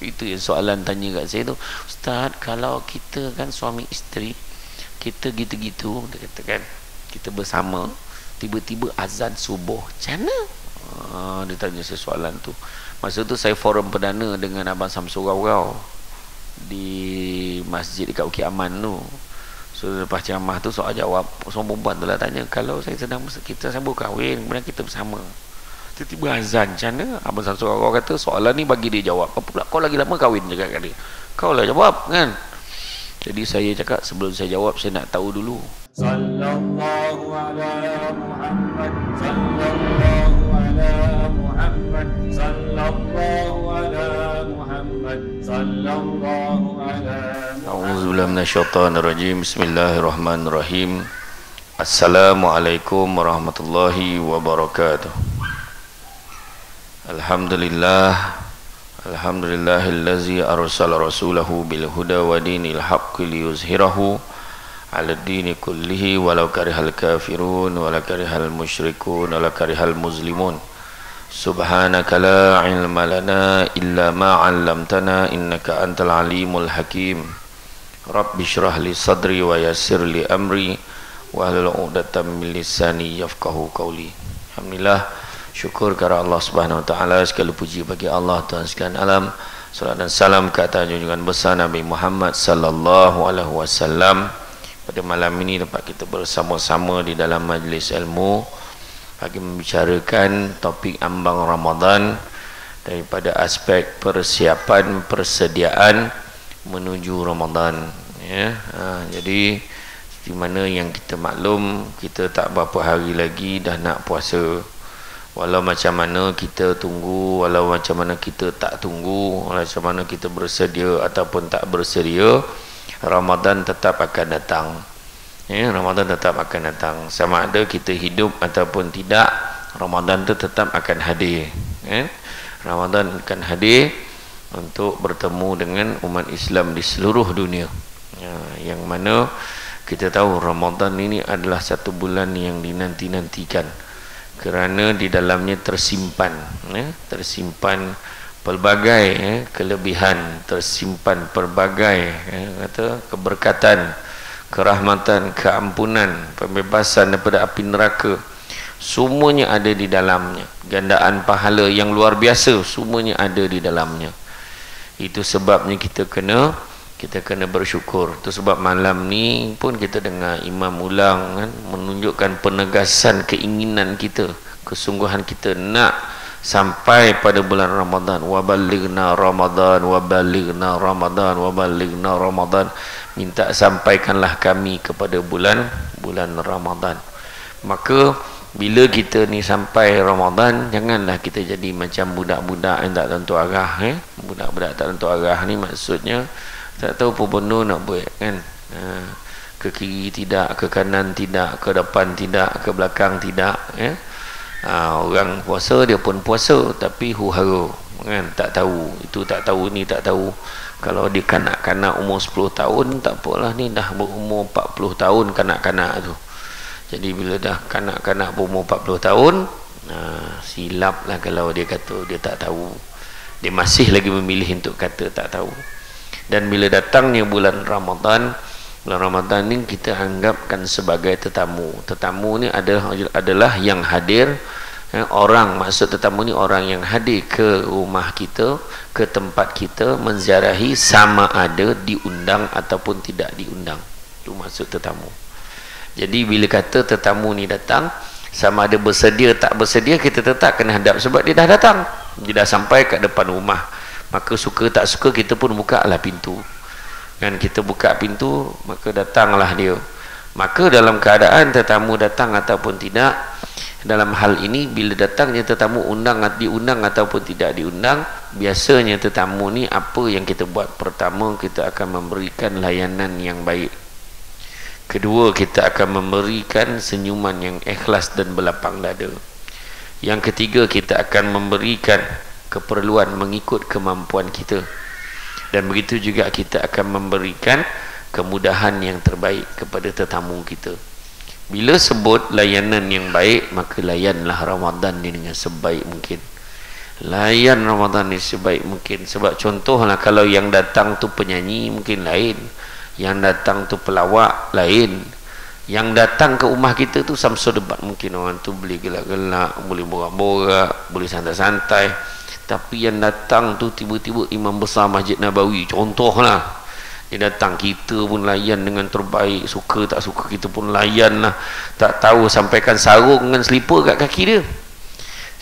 Itu yang soalan tanya kat saya tu, Ustaz, kalau kita kan suami isteri, kita gitu-gitu, dia kata kan, kita bersama, tiba-tiba azan subuh, macam mana? Dia tanya saya soalan tu. Masa tu saya forum perdana dengan Abang Samsul Rau di masjid dekat Bukit Aman tu. So lepas ceramah tu soal jawab, seorang perempuan tu lah tanya, kalau saya sedang kita sambung kahwin, kemudian kita bersama, tiba-tiba azan, macam mana? Abang Samsul Rau kata soalan ni bagi dia jawab. Apa pula kau lagi lama kahwin, cakap kat dia. Kau lah jawab kan. Jadi saya cakap sebelum saya jawab, saya nak tahu dulu. Sallallahu ala Muhammad, sallallahu ala Muhammad, sallallahu ala Muhammad, sallallahu ala Muhammad. A'udzubillahi minasyaitonir rajim. Bismillahirrahmanirrahim. Assalamualaikum warahmatullahi wabarakatuh. Alhamdulillah. Alhamdulillahillazi arsala rasulahu bil huda wa dinil haqqi liyuzhirahu 'ala ad-dini kullihi walau karihal kafirun walau karihal musyrikun walau karihal muslimun. Subhanaka la ilma lana illa ma 'allamtana innaka antal alimul hakim. Rabbi shrah li sadri wa yassir li amri wa hlul 'uqdatam min lisani yafqahu qawli. Alhamdulillah, syukur kepada Allah Subhanahu Wa Taala, segala puji bagi Allah Tuhan sekalian alam. Salam dan salam ke atas junjungan besar Nabi Muhammad sallallahu alaihi wasallam. Pada malam ini dapat kita bersama-sama di dalam majlis ilmu bagi membicarakan topik ambang Ramadan daripada aspek persiapan persediaan menuju Ramadan. Ya, jadi di mana yang kita maklum, kita tak berapa hari lagi dah nak puasa. Walau macam mana kita tunggu, walau macam mana kita tak tunggu, walau macam mana kita bersedia ataupun tak bersedia, Ramadan tetap akan datang. Ya, Ramadan tetap akan datang. Sama ada kita hidup ataupun tidak, Ramadan itu tetap akan hadir. Ya, Ramadan akan hadir untuk bertemu dengan umat Islam di seluruh dunia. Ya, yang mana kita tahu Ramadan ini adalah satu bulan yang dinanti-nantikan, kerana di dalamnya tersimpan tersimpan pelbagai kelebihan, tersimpan pelbagai kata keberkatan, kerahmatan, keampunan, pembebasan daripada api neraka. Semuanya ada di dalamnya. Gandaan pahala yang luar biasa semuanya ada di dalamnya. Itu sebabnya kita kena bersyukur. Itu sebab malam ni pun kita dengar imam ulang kan, menunjukkan penegasan keinginan kita, kesungguhan kita nak sampai pada bulan Ramadan. Wa balighna Ramadan, wa balighna Ramadan, wa balighna Ramadan. Minta sampaikanlah kami kepada bulan Ramadan. Maka bila kita ni sampai Ramadan, janganlah kita jadi macam budak-budak yang tak tentu arah. Budak-budak tak tentu arah ni maksudnya tak tahu apa benda nak buat kan. Ke kiri tidak, ke kanan tidak, ke depan tidak, ke belakang tidak. Orang puasa dia pun puasa tapi huru-hara kan, tak tahu itu, tak tahu ni, tak tahu. Kalau dia kanak-kanak umur 10 tahun tak apalah, ni dah berumur 40 tahun kanak-kanak tu. Jadi bila dah kanak-kanak berumur 40 tahun, silap lah kalau dia kata dia tak tahu. Dia masih lagi memilih untuk kata tak tahu. Dan bila datangnya bulan Ramadan ni kita anggapkan sebagai tetamu. Tetamu ni adalah yang hadir, orang, maksud tetamu ni orang yang hadir ke rumah kita, ke tempat kita menziarahi, sama ada diundang ataupun tidak diundang. Itu maksud tetamu. Jadi bila kata tetamu ni datang, sama ada bersedia tak bersedia, kita tetap kena hadap sebab dia dah datang. Dia dah sampai kat depan rumah. Maka suka tak suka kita pun buka lah pintu kan, kita buka pintu maka datanglah dia. Maka dalam keadaan tetamu datang ataupun tidak, dalam hal ini bila datangnya tetamu diundang ataupun tidak diundang, biasanya tetamu ni apa yang kita buat? Pertama, kita akan memberikan layanan yang baik. Kedua, kita akan memberikan senyuman yang ikhlas dan berlapang dada. Yang ketiga, kita akan memberikan keperluan mengikut kemampuan kita. Dan begitu juga kita akan memberikan kemudahan yang terbaik kepada tetamu kita. Bila sebut layanan yang baik, maka layanlah Ramadan ni dengan sebaik mungkin. layan Ramadan ni sebaik mungkin. Sebab contohlah, kalau yang datang tu penyanyi mungkin lain, yang datang tu pelawak lain, yang datang ke rumah kita tu samsul debat, mungkin orang tu boleh gelak-gelak, boleh borak-borak, boleh santai-santai. Tapi yang datang tu tiba-tiba imam besar Masjid Nabawi contohlah, dia datang, kita pun layan dengan terbaik, suka tak suka kita pun layan lah, tak tahu sampaikan sarung dengan selipar kat kaki dia.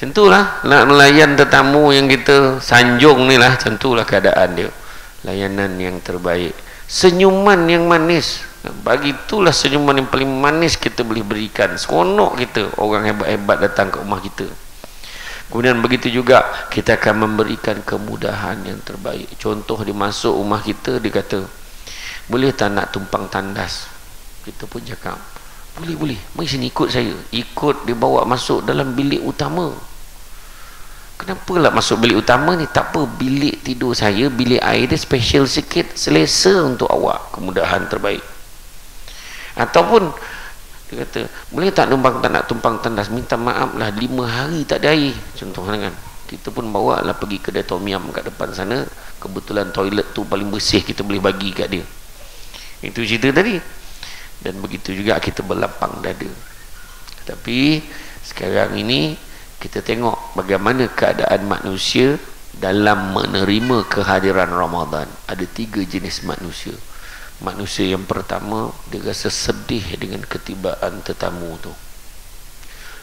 Tentulah nak melayan tetamu yang kita sanjung ni lah, tentulah keadaan dia, layanan yang terbaik, senyuman yang manis. Bagi itulah senyuman yang paling manis kita boleh berikan. Seronok kita orang hebat-hebat datang ke rumah kita. Kemudian begitu juga kita akan memberikan kemudahan yang terbaik. Contoh, dia masuk rumah kita, dia kata, boleh tak nak tumpang tandas? Kita pun cakap, boleh, mari sini ikut saya. Ikut, dia bawa masuk dalam bilik utama. Kenapa lah masuk bilik utama ni? Tak apa, bilik tidur saya, bilik air dia special sikit, selesa untuk awak, kemudahan terbaik. Ataupun dia kata, boleh tak nak tumpang tandas? Minta maaf lah, 5 hari tak ada air, contohnya kan. Kita pun bawa lah pergi kedai Tom Yum kat depan sana, kebetulan toilet tu paling bersih, kita boleh bagi kat dia. Itu cerita tadi. Dan begitu juga kita berlapang dada. Tapi sekarang ini kita tengok bagaimana keadaan manusia dalam menerima kehadiran Ramadan. Ada 3 jenis manusia. Manusia yang pertama, dia rasa sedih dengan ketibaan tetamu tu.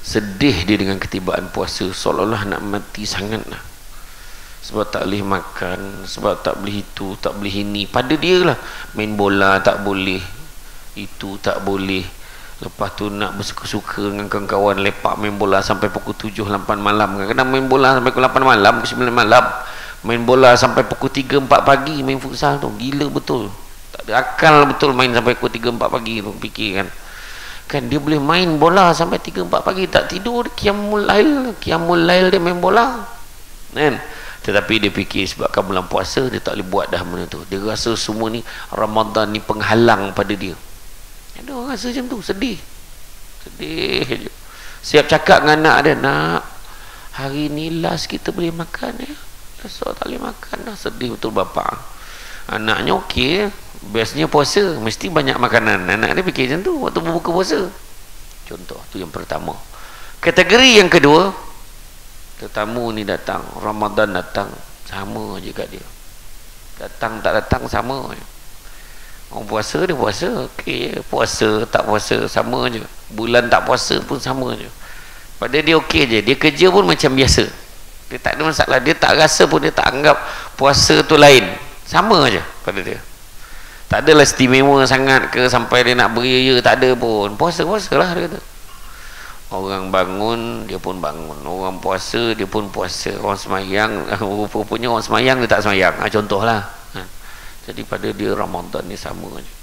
Sedih dia dengan ketibaan puasa, seolah-olah nak mati sangat lah. Sebab tak boleh makan, sebab tak boleh itu, tak boleh ini. Pada dia lah, main bola tak boleh, itu tak boleh. Lepas tu nak bersuka-suka dengan kawan-kawan, lepak main bola sampai pukul 7, 8 malam. Kadang-kadang main bola sampai pukul 8 malam, 9 malam. Main bola sampai pukul 3, 4 pagi main futsal tu. Gila betul. Tak ada akal betul main sampai pukul 3, 4 pagi tu. Fikir kan dia boleh main bola sampai 3, 4 pagi, tak tidur, qiyamul lail dia main bola kan. Tetapi dia fikir sebabkan bulan puasa dia tak boleh buat dah benda tu. Dia rasa semua ni Ramadan ni penghalang pada dia. Ada orang rasa macam tu, sedih je. Siap cakap dengan anak dia, nak hari ni last kita boleh makan ya, besok tak boleh makan dah. Sedih betul bapa. Anaknya okey, biasanya puasa mesti banyak makanan. Anak dia fikir macam tu waktu berbuka puasa. Contoh tu yang pertama. Kategori yang kedua, tetamu ni datang, Ramadan datang, sama je kat dia. Datang tak datang sama je. Orang puasa dia puasa, okey je. Puasa tak puasa sama je. Bulan tak puasa pun sama je. Pada dia okey je. Dia kerja pun macam biasa. Dia tak ada masalah. Dia tak rasa pun, dia tak anggap puasa tu lain. Sama je pada dia. Tak adalah istimewa sangat ke sampai dia nak beria, tak ada pun. Puasa-puasa lah dia kata. Orang bangun, dia pun bangun. Orang puasa, dia pun puasa. Orang semayang, rupanya orang semayang, dia tak semayang. Contohlah. Jadi pada dia Ramadan ni sama je.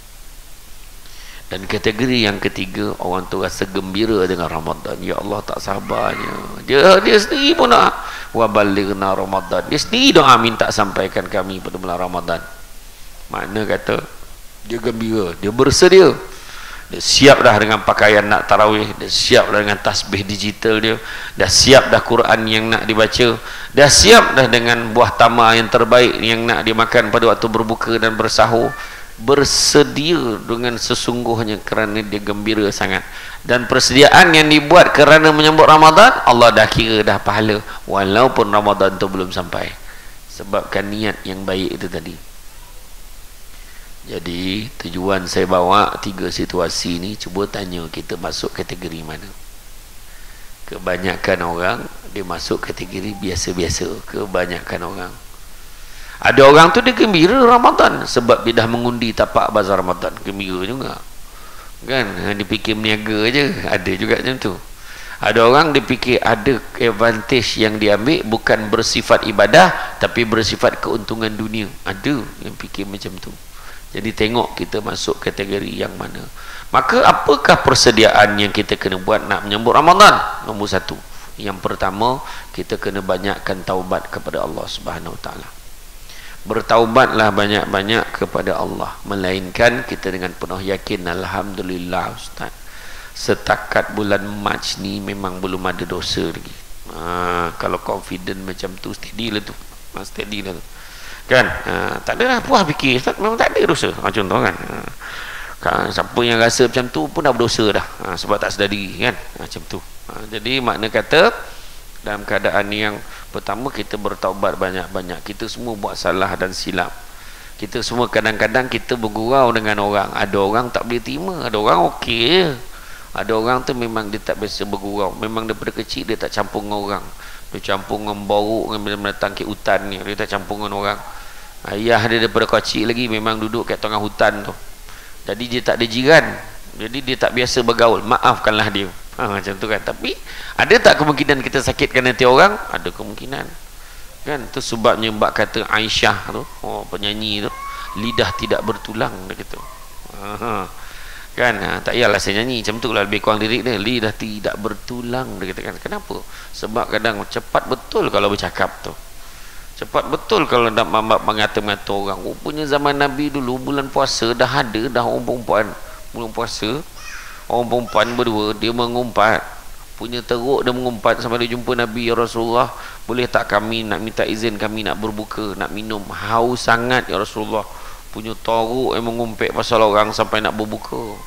Dan kategori yang ketiga, orang tu rasa gembira dengan Ramadan. Ya Allah, tak sabarnya. Dia sendiri pun nak wa balighna Ramadan. Dia sendiri doa minta sampaikan kami pada bulan Ramadan. Mana kata dia gembira, dia bersedia. Dia siap dah dengan pakaian nak tarawih, dia siap dah dengan tasbih digital dia, dah siap dah Quran yang nak dibaca, dah siap dah dengan buah tamar yang terbaik yang nak dimakan pada waktu berbuka dan bersahur. Bersedia dengan sesungguhnya kerana dia gembira sangat. Dan persediaan yang dibuat kerana menyambut Ramadan, Allah dah kira dah pahala walaupun Ramadan tu belum sampai, sebabkan niat yang baik itu tadi. Jadi tujuan saya bawa 3 situasi ni, cuba tanya kita masuk kategori mana. Kebanyakan orang dia masuk kategori biasa-biasa. Kebanyakan orang, ada orang tu dia gembira Ramadan sebab dia dah mengundi tapak bazar Ramadan, gembira juga kan. Dia fikir meniaga je, ada juga macam tu. Ada orang dia fikir ada advantage yang diambil, bukan bersifat ibadah tapi bersifat keuntungan dunia. Ada yang fikir macam tu. Jadi tengok kita masuk kategori yang mana. Maka apakah persediaan yang kita kena buat nak menyambut Ramadan? Nombor 1, yang pertama, kita kena banyakkan taubat kepada Allah Subhanahu Wa Taala. Bertaubatlah banyak-banyak kepada Allah. Melainkan kita dengan penuh yakin, alhamdulillah Ustaz, setakat bulan Mac ni memang belum ada dosa lagi. Kalau confident macam tu, steady lah tu. Steady lah tu. Kan? Tak ada lah puas fikir. Memang tak ada dosa. Contoh kan. Siapa yang rasa macam tu pun dah berdosa dah. Sebab tak sedar diri kan. Macam tu. Jadi makna kata, dalam keadaan yang pertama kita bertaubat banyak-banyak. Kita semua buat salah dan silap. Kita semua kadang-kadang kita bergurau dengan orang. Ada orang tak boleh terima, ada orang okey je. Ada orang tu memang dia tak biasa bergurau. Memang daripada kecil dia tak campur dengan orang. Dia campur dengan boruk, dengan datang ke hutan ni, dia tak campur dengan orang. Ayah dia daripada kecil lagi memang duduk kat tengah hutan tu. Jadi dia tak ada jiran. Jadi dia tak biasa bergaul. Maafkanlah dia. Macam tu kan. Tapi ada tak kemungkinan kita sakitkan hati orang? Ada kemungkinan. Kan? Tu sebabnya bab kata Aisyah tu, penyanyi tu, lidah tidak bertulang dia kata. Kan? Tak payahlah saya nyanyi macam tu lah, lebih kurang lirik dia. Lidah tidak bertulang dia kata kan. Kenapa? Sebab kadang cepat betul kalau bercakap tu. Cepat betul kalau nak mengata-ngata orang. Rupanya zaman Nabi dulu bulan puasa dah ada dah orang perempuan. Bulan puasa orang perempuan berdua dia mengumpat. Punya teruk dia mengumpat sampai dia jumpa Nabi, ya Rasulullah, boleh tak kami nak minta izin kami nak berbuka, nak minum, haus sangat ya Rasulullah. Punya teruk yang mengumpet pasal orang sampai nak berbuka.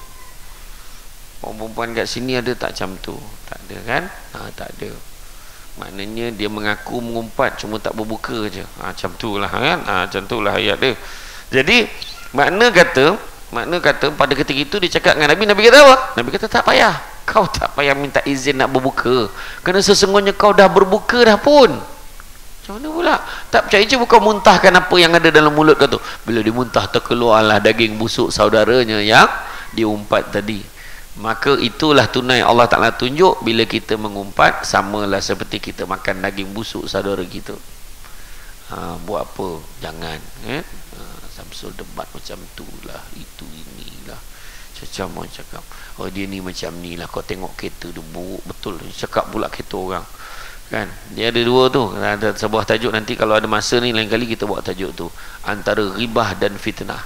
Orang perempuan kat sini ada tak macam tu? Tak ada kan? Tak ada. Maknanya dia mengaku mengumpat cuma tak berbuka je. Macam tu lah kan. Macam tu lah ayat dia. Jadi makna kata pada ketika itu dia cakap dengan Nabi. Nabi kata apa? Nabi kata tak payah. Kau tak payah minta izin nak berbuka. Kerana sesungguhnya kau dah berbuka dah pun. Macam mana pula? Tak percaya je bukan muntahkan apa yang ada dalam mulut kau tu. Bila dia muntah terkeluarlah daging busuk saudaranya yang diumpat tadi. Maka itulah tunai Allah Ta'ala tunjuk bila kita mengumpat samalah seperti kita makan daging busuk saudara kita. Buat apa? Jangan kan? Samsul debat macam tu lah, itu inilah. Macam orang cakap, oh dia ni macam ni lah, kau tengok kereta dia buruk betul. Cakap pula kereta orang kan. Dia ada dua tu, ada sebuah tajuk. Nanti kalau ada masa ni lain kali kita buat tajuk tu, antara ribah dan fitnah.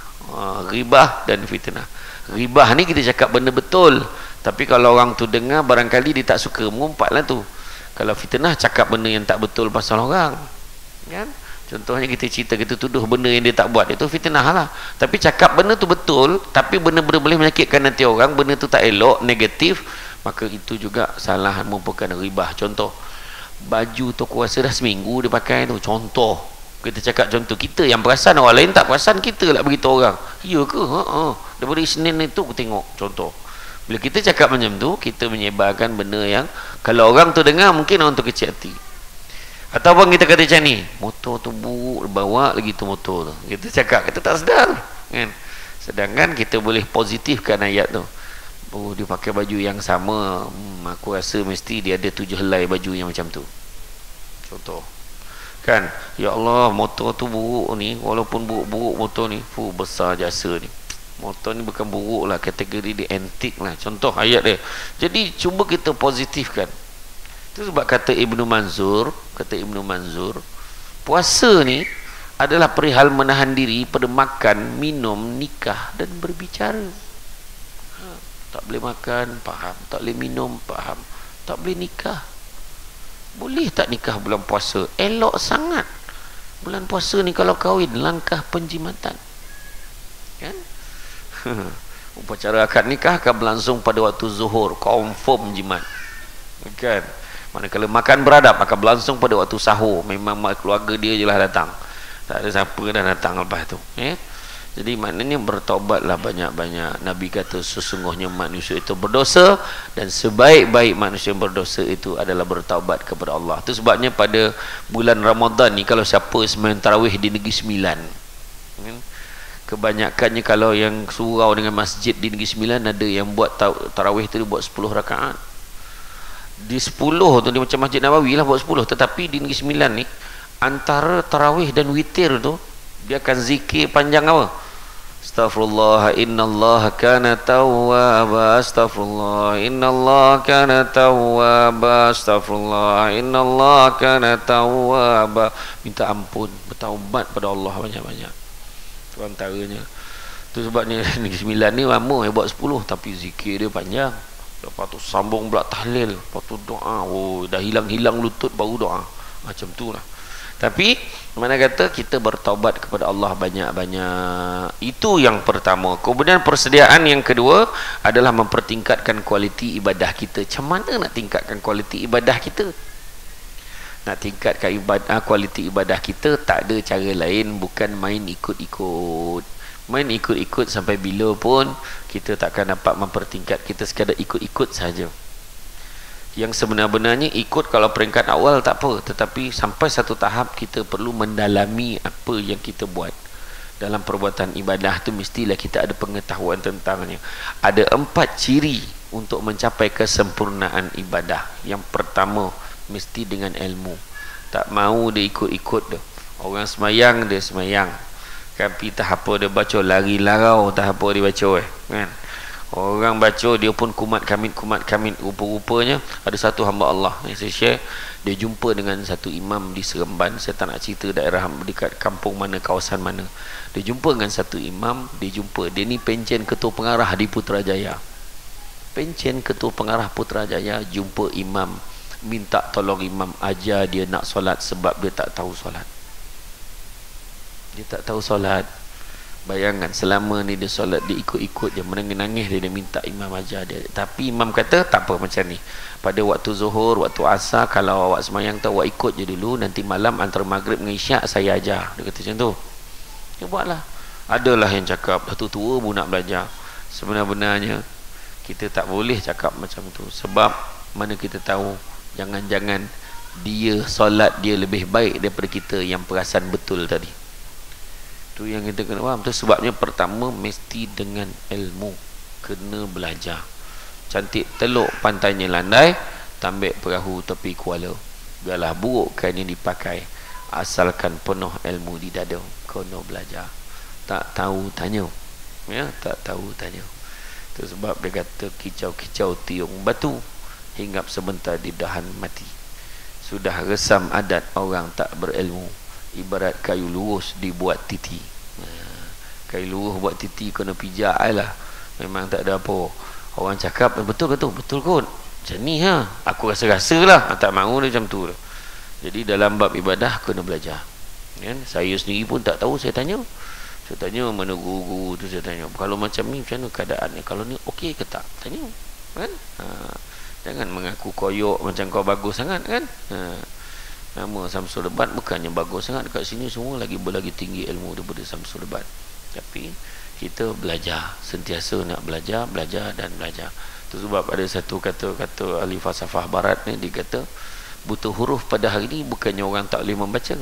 Ribah dan fitnah. Ribah ni kita cakap benda betul, tapi kalau orang tu dengar barangkali dia tak suka, mengumpat lah tu. Kalau fitnah cakap benda yang tak betul pasal orang kan. Contohnya kita cerita, kita tuduh benda yang dia tak buat, itu fitnah lah. Tapi cakap benda tu betul, tapi benda-benda boleh menyakitkan hati orang, benda tu tak elok, negatif, maka itu juga salah, merupakan ribah. Contoh, baju tu kuasa dah seminggu dia pakai tu, contoh kita cakap contoh, kita yang perasan, orang lain tak perasan, kita lah beritahu orang. Ya ke? Daripada Isnin itu aku tengok contoh. Bila kita cakap macam tu, kita menyebarkan benda yang kalau orang tu dengar mungkin orang tu kecil hati. Ataupun kita kata macam ni, motor tu buruk, bawa lagi tu motor tu, kita cakap, kita tak sedar kan? Sedangkan kita boleh positifkan ayat tu. Oh dia pakai baju yang sama, aku rasa mesti dia ada 7 helai baju yang macam tu, contoh kan. Ya Allah, motor tu buruk ni, walaupun buruk-buruk motor ni, besar jasa ni, motor ni bukan buruk lah, kategori dia antik lah, contoh ayat dia. Jadi cuba kita positifkan. Itu sebab kata Ibnu Manzur, puasa ni adalah perihal menahan diri pada makan, minum, nikah dan berbicara. Tak boleh makan, faham. Tak boleh minum, faham. Tak boleh nikah. Boleh tak nikah bulan puasa? Elok sangat. Bulan puasa ni kalau kahwin, langkah penjimatan kan. Upacara akad nikah akan berlangsung pada waktu zuhur, confirm jimat kan. Manakala makan beradab akan berlangsung pada waktu sahur, memang keluarga dia je lah datang, tak ada siapa dah datang lepas tu Jadi maknanya bertaubatlah banyak-banyak. Nabi kata sesungguhnya manusia itu berdosa, dan sebaik-baik manusia yang berdosa itu adalah bertaubat kepada Allah. Itu sebabnya pada bulan Ramadan ni, kalau siapa sembahyang tarawih di Negeri Sembilan, kebanyakannya kalau yang surau dengan masjid di Negeri Sembilan, ada yang buat tarawih tu dia buat 10 rakaat. Di 10 tu dia macam Masjid Nabawi lah buat 10, tetapi di Negeri Sembilan ni antara tarawih dan witir tu dia akan zikir panjang apa? Astaghfirullah innallaha kana tawwaba, astaghfirullah innallaha kana tawwaba, astaghfirullah innallaha kana tawwaba. Minta ampun, bertaubat pada Allah banyak-banyak. Itu antaranya. Itu sebabnya Negeri Sembilan ni lama buat 10, tapi zikir dia panjang. Lepas tu sambung pula tahlil, lepas tu doa. Oh, dah hilang-hilang lutut baru doa. Macam tu lah. Tapi mana kata kita bertaubat kepada Allah banyak-banyak. Itu yang pertama. Kemudian persediaan yang kedua adalah mempertingkatkan kualiti ibadah kita. Macam mana nak tingkatkan kualiti ibadah kita? Nak tingkatkan kualiti ibadah kita, tak ada cara lain bukan main ikut-ikut. Main ikut-ikut sampai bila pun kita takkan dapat mempertingkat. Kita sekadar ikut-ikut saja. Yang sebenar-benarnya ikut kalau peringkat awal tak apa, tetapi sampai satu tahap kita perlu mendalami apa yang kita buat. Dalam perbuatan ibadah tu mestilah kita ada pengetahuan tentangnya. Ada 4 ciri untuk mencapai kesempurnaan ibadah. Yang pertama, mesti dengan ilmu. Tak mau dia ikut-ikut dia. Orang semayang dia semayang, tapi tak apa dia baca, lari larau tak apa dia baca kan. Orang baca dia pun kumat kamit. Rupa-rupanya ada satu hamba Allah yang saya share, dia jumpa dengan satu imam di Seremban. Saya tak nak cerita daerah dekat kampung mana, kawasan mana. Dia jumpa dengan satu imam. Dia ni pencen ketua pengarah di Putrajaya. Pencen ketua pengarah Putrajaya jumpa imam, minta tolong imam ajar dia nak solat sebab dia tak tahu solat. Dia tak tahu solat. Bayangkan selama ni dia solat, dia ikut-ikut je, menangis-nangis dia minta imam ajar dia. Tapi imam kata tak apa macam ni. Pada waktu zuhur, waktu asar, kalau awak semayang tu awak ikut je dulu, nanti malam antara maghrib dengan isyak saya ajar. Dia kata macam tu. Dia buatlah. Adalah yang cakap dah tua pun nak belajar. Sebenar-benarnya kita tak boleh cakap macam tu. Sebab mana kita tahu, jangan-jangan dia solat dia lebih baik daripada kita yang perasan betul tadi. Tu yang kita kena faham. Tu sebabnya pertama mesti dengan ilmu. Kena belajar. Cantik teluk pantainya landai, tambik perahu tepi kuala. Biarlah buruk kain yang dipakai, asalkan penuh ilmu di dada. Kena belajar. Tak tahu tanya. Ya, tak tahu tanya. Tu sebab dia kata kicau-kicau tiung batu, hinggap sebentar di dahan mati. Sudah resam adat orang tak berilmu. Ibarat kayu lurus dibuat titi. Kayu lurus buat titi kena pijak lah. Memang tak ada apa. Orang cakap betul kot. Macam ni ha. Aku rasa-rasa lah. Tak mahu dia macam tu. Jadi dalam bab ibadah kena belajar. Kan? Saya sendiri pun tak tahu. Saya tanya mana guru-guru tu. Saya tanya, kalau macam ni macam mana keadaannya, kalau ni okey ke tak, tanya kan. Jangan mengaku koyok macam kau bagus sangat kan. Nama Samsul Lebat bukannya bagus sangat dekat sini, semua lagi tinggi ilmu daripada Samsul Lebat. Tapi kita belajar, sentiasa nak belajar dan belajar. Itu sebab ada satu kata ahli falsafah barat ni, dia kata butuh huruf pada hari ni bukannya orang tak boleh membaca.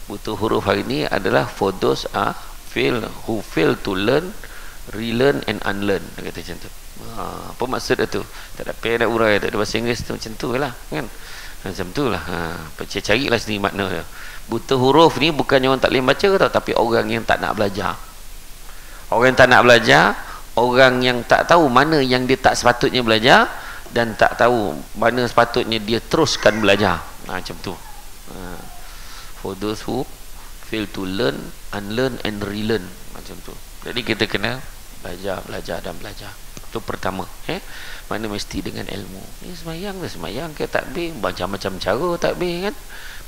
Butuh huruf hari ni adalah for those who fail to learn, relearn and unlearn. Dia kata macam tu. Apa maksud itu? Tak ada payah nak urai, tak ada bahasa Inggeris tu, macam tu lah kan. Macam tu lah. Carilah sendiri makna dia. Buta huruf ni bukannya orang tak boleh baca tau, tapi orang yang tak nak belajar. Orang yang tak nak belajar, orang yang tak tahu mana yang dia tak sepatutnya belajar, dan tak tahu mana sepatutnya dia teruskan belajar. Macam tu. For those who fail to learn, unlearn and relearn. Macam tu. Jadi kita kena belajar dan belajar. Itu pertama. Mana mesti dengan ilmu. Ni semayang ke takbir, macam-macam cara takbir kan.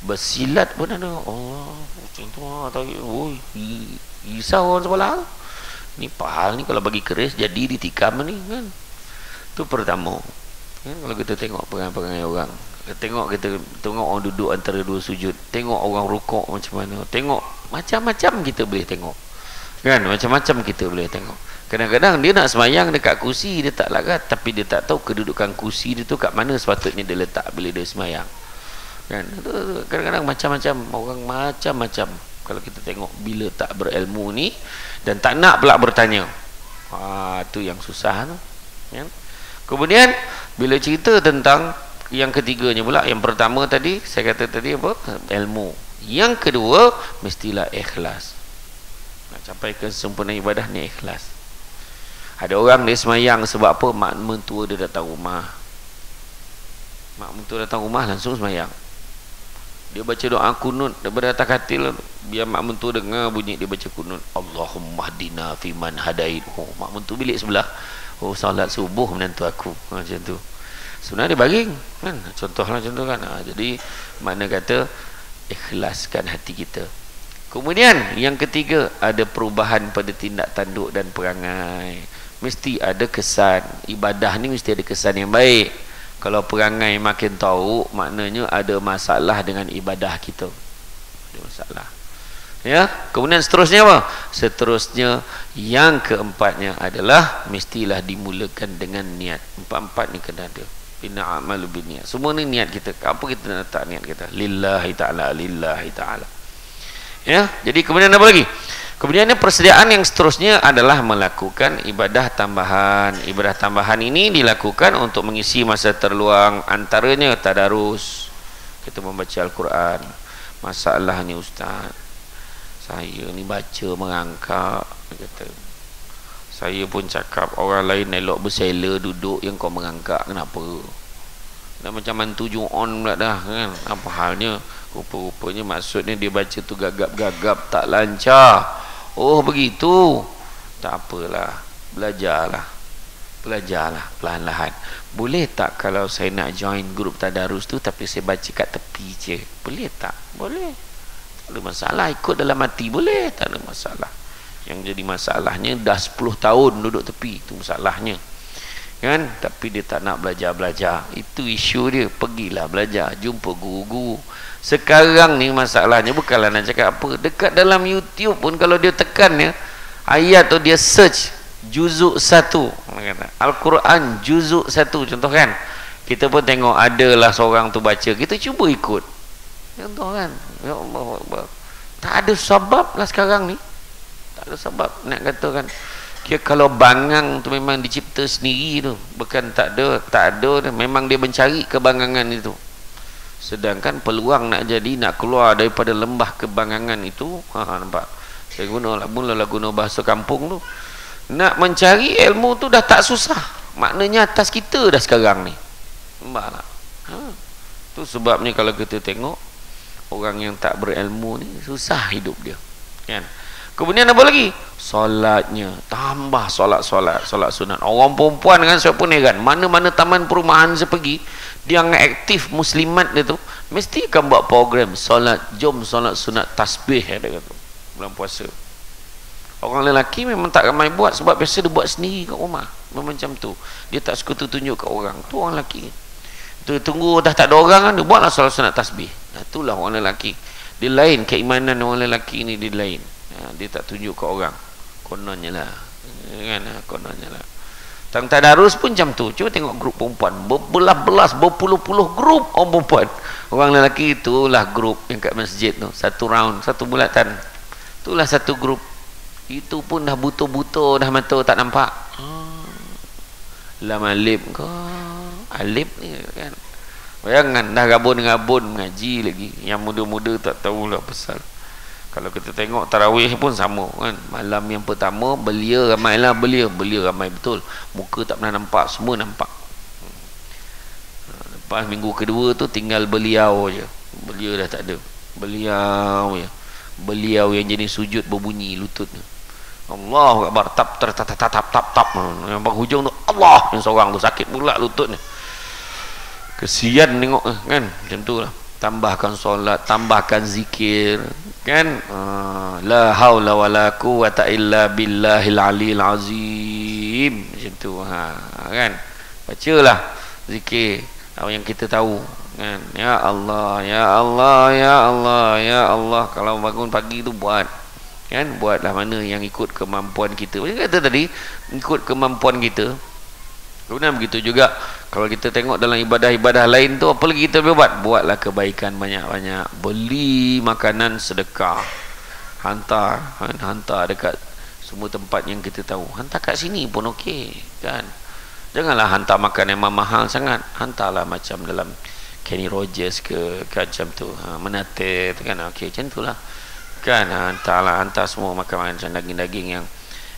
Bersilat pun ada. Oh, macam tu risau orang sebelah. Ni pahal ni kalau bagi keris jadi ditikam ni kan. Tu pertama. Kalau kita tengok perangai-perangai orang, kita tengok orang duduk antara dua sujud, tengok orang rukuk macam mana, tengok macam-macam kita boleh tengok kan, macam-macam kita boleh tengok. Kadang-kadang dia nak semayang dekat kursi, dia tak larat, tapi dia tak tahu kedudukan kursi dia tu kat mana sepatutnya dia letak bila dia semayang kan. Kadang-kadang macam-macam orang, macam-macam kalau kita tengok bila tak berilmu ni, dan tak nak pula bertanya. Tu yang susah tu kan. Kemudian bila cerita tentang yang ketiganya pula, yang pertama tadi saya kata tadi apa? Ilmu. Yang kedua mestilah ikhlas. Nak capai kesempurnaan ibadah ni ikhlas. Ada orang dia semayang sebab apa? Mak mentua dia datang rumah. Mak mentua datang rumah langsung semayang. Dia baca doa kunut daripada atas katil, biar mak mentua dengar bunyi dia baca kunut. Allahumma hdina fiman hadait. Mak mentua bilik sebelah. Oh, solat subuh menantu aku, macam tu. Sebenarnya dia baring kan, contohlah contoh kan. Jadi makna kata ikhlaskan hati kita. Kemudian yang ketiga, ada perubahan pada tindak tanduk dan perangai. Mesti ada kesan. Ibadah ni mesti ada kesan yang baik. Kalau perangai makin tahu, maknanya ada masalah dengan ibadah kita. Ada masalah. Ya, kemudian seterusnya apa? Seterusnya yang keempatnya adalah mestilah dimulakan dengan niat. Empat-empat ni kena ada. Bina amalu binniat. Semua ni niat kita. Apa kita nak letak niat kita? Lillahi ta'ala, lillahi ta'ala. Ya, jadi kemudian apa lagi? Kemudian persediaan yang seterusnya adalah melakukan ibadah tambahan. Ibadah tambahan ini dilakukan untuk mengisi masa terluang, antaranya tadarus. Kita membaca Al-Quran. Masalahnya ustaz, saya ni baca merangkak, kata. Saya pun cakap orang lain elok bersela duduk, yang kau merangkak kenapa? Dah macam mantu on pula dah kan. Apa halnya? Rupa-rupanya maksudnya dia baca tu gagap-gagap tak lancar. Oh begitu. Tak apalah, belajarlah perlahan-lahan. Boleh tak kalau saya nak join grup tadarus tu tapi saya baca kat tepi je? Boleh tak? Boleh. Tak ada masalah. Ikut dalam hati boleh, tak ada masalah. Yang jadi masalahnya dah 10 tahun duduk tepi, itu masalahnya kan. Tapi dia tak nak belajar. Itu isu dia. Pergilah belajar, jumpa guru-guru. Sekarang ni masalahnya bukanlah nak cakap apa, dekat dalam YouTube pun kalau dia tekan ya, ayat tu dia search juzuk 1 Al-Quran juzuk 1 contoh kan, kita pun tengok adalah seorang tu baca, kita cuba ikut contoh kan. Ya Allah, tak ada sebab lah sekarang ni, tak ada sebab nak katakan. Kira kalau bangang tu memang dicipta sendiri tu, bukan tak ada, memang dia mencari kebangangan itu. Sedangkan peluang nak keluar daripada lembah kebangangan itu, nampak? Saya mula guna bahasa kampung tu. Nak mencari ilmu tu dah tak susah. Maknanya atas kita dah sekarang ni. Nampak tak? Tu sebabnya kalau kita tengok orang yang tak berilmu ni susah hidup dia. Kan? Kemudian apa lagi? Solatnya, tambah solat sunat. Orang perempuan dengan siapa pun heran, mana-mana taman perumahan saya pergi, dia yang aktif muslimat dia tu mesti akan buat program solat, jom solat sunat tasbih dia kata bulan puasa. Orang lelaki memang tak ramai buat, sebab biasa dia buat sendiri kat rumah. Memang macam tu, dia tak suka tunjuk kat orang. Tu orang lelaki tu, tunggu dah tak ada orang kan, dia buatlah solat sunat tasbih. Itulah orang lelaki. Dia lain, keimanan orang lelaki ni dia lain. Dia tak tunjuk kat orang, kononnya lah kan, kononnya lah. Tang tadarus pun macam tu. Cuba tengok grup perempuan, berbelas-belas, berpuluh-puluh grup orang perempuan. Orang lelaki itulah grup yang kat masjid tu, satu round, satu bulatan, itulah satu grup. Itu pun dah buto-buto, dah mata tak nampak. Lam alif ke alif ni kan. Bayangan dah gabun-gabun mengaji lagi. Yang muda-muda tak tahulah pasal. Kalau kita tengok tarawih pun sama kan. Malam yang pertama belia ramailah, belia ramai betul. Muka tak pernah nampak, semua nampak. Lepas minggu kedua tu tinggal beliau je. Belia dah tak ada. Beliau je. Beliau yang jenis sujud berbunyi lutut tu. Allahu Akbar, tap. Yang penghujung tu Allah, yang seorang tu sakit pula lututnya. Kesian tengok kan, macam tu lah. Tambahkan solat, tambahkan zikir kan. La haula wala quwata illa billahil aliyil azim, macam tu kan. Bacalah zikir apa yang kita tahu kan. Ya Allah, ya Allah, ya Allah, ya Allah. Kalau bangun pagi tu buat kan, buatlah mana yang ikut kemampuan kita. Macam kata tadi, ikut kemampuan kita. Kemudian begitu juga kalau kita tengok dalam ibadah-ibadah lain tu, apa lagi kita boleh buat? Buatlah kebaikan banyak-banyak. Beli makanan sedekah, hantar dekat semua tempat yang kita tahu. Hantar kat sini pun okey kan. Janganlah hantar makan yang mahal sangat. Hantarlah macam dalam Kenny Rogers ke macam tu, Menate tu kan, okey macam tu lah kan. Hantar semua makan macam daging-daging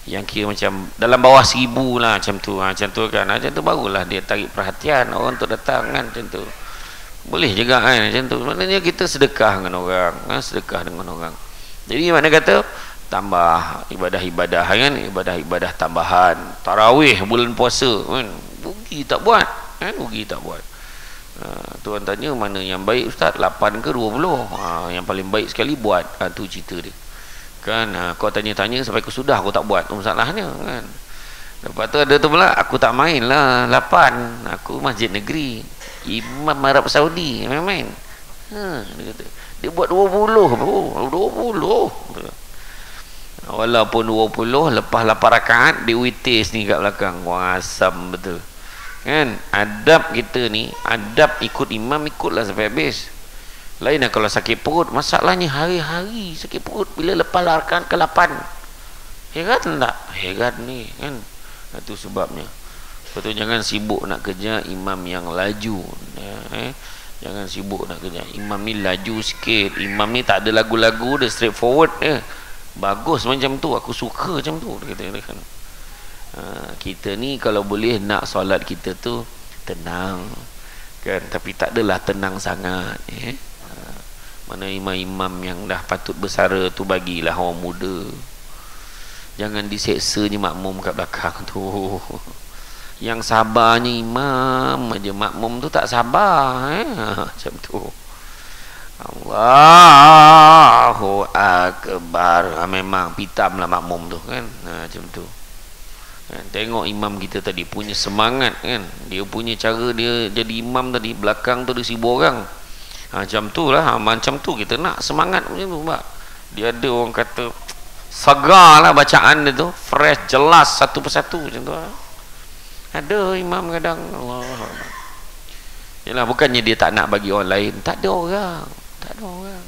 yang kira macam dalam bawah 1000 lah, macam tu kan. Macam tu barulah dia tarik perhatian orang tu datang kan, macam tu boleh juga kan, macam tu. Maknanya kita sedekah dengan orang, sedekah dengan orang. Jadi mana kata tambah ibadah-ibadah kan, ibadah-ibadah tambahan, tarawih bulan puasa kan, rugi tak buat kan, rugi tak buat. Tuan tanya mana yang baik ustaz, 8 ke 20? Yang paling baik sekali buat. Tu cerita dia kan. Kau tanya-tanya sampai aku sudah aku tak buat, masalahnya kan. Lepas tu ada tu pula, aku tak main lah 8, aku masjid negeri, Imam Arab Saudi main-main. Dia kata dia buat 20 bro, 20 walaupun 20 lepas 8 rakaat dia witis ni kat belakang. Wah, asam betul kan. Adab kita ni, adab ikut imam, ikutlah sampai habis. Lain lah kalau sakit perut, masalahnya hari-hari sakit perut bila lepas rakaat ke-8. Heran tak? Heran ni kan. Itu sebabnya. Betul, jangan sibuk nak kerja imam yang laju. Jangan sibuk nak kerja imam ni laju sikit. Imam ni tak ada lagu-lagu, dia straightforward bagus macam tu, aku suka macam tu, dia kata kan. Kita ni kalau boleh nak solat kita tu tenang kan, tapi tak adalah tenang sangat. Mana imam-imam yang dah patut bersara tu bagilah orang muda. Jangan diseksanya makmum kat belakang tu. Yang sabarnya imam aja, makmum tu tak sabar macam tu. Allahu Akbar. Memang pitam lah makmum tu kan. Macam tu kan. Tengok imam kita tadi punya semangat kan, dia punya cara dia jadi imam tadi, belakang tu ada 1000 orang. Macam tu lah, macam tu kita nak semangat macam tu Pak. Dia ada orang kata segar lah bacaan dia tu, fresh, jelas satu persatu macam tu lah. Ada imam kadang Allah. Yalah, bukannya dia tak nak bagi orang lain, tak ada orang, tak ada orang,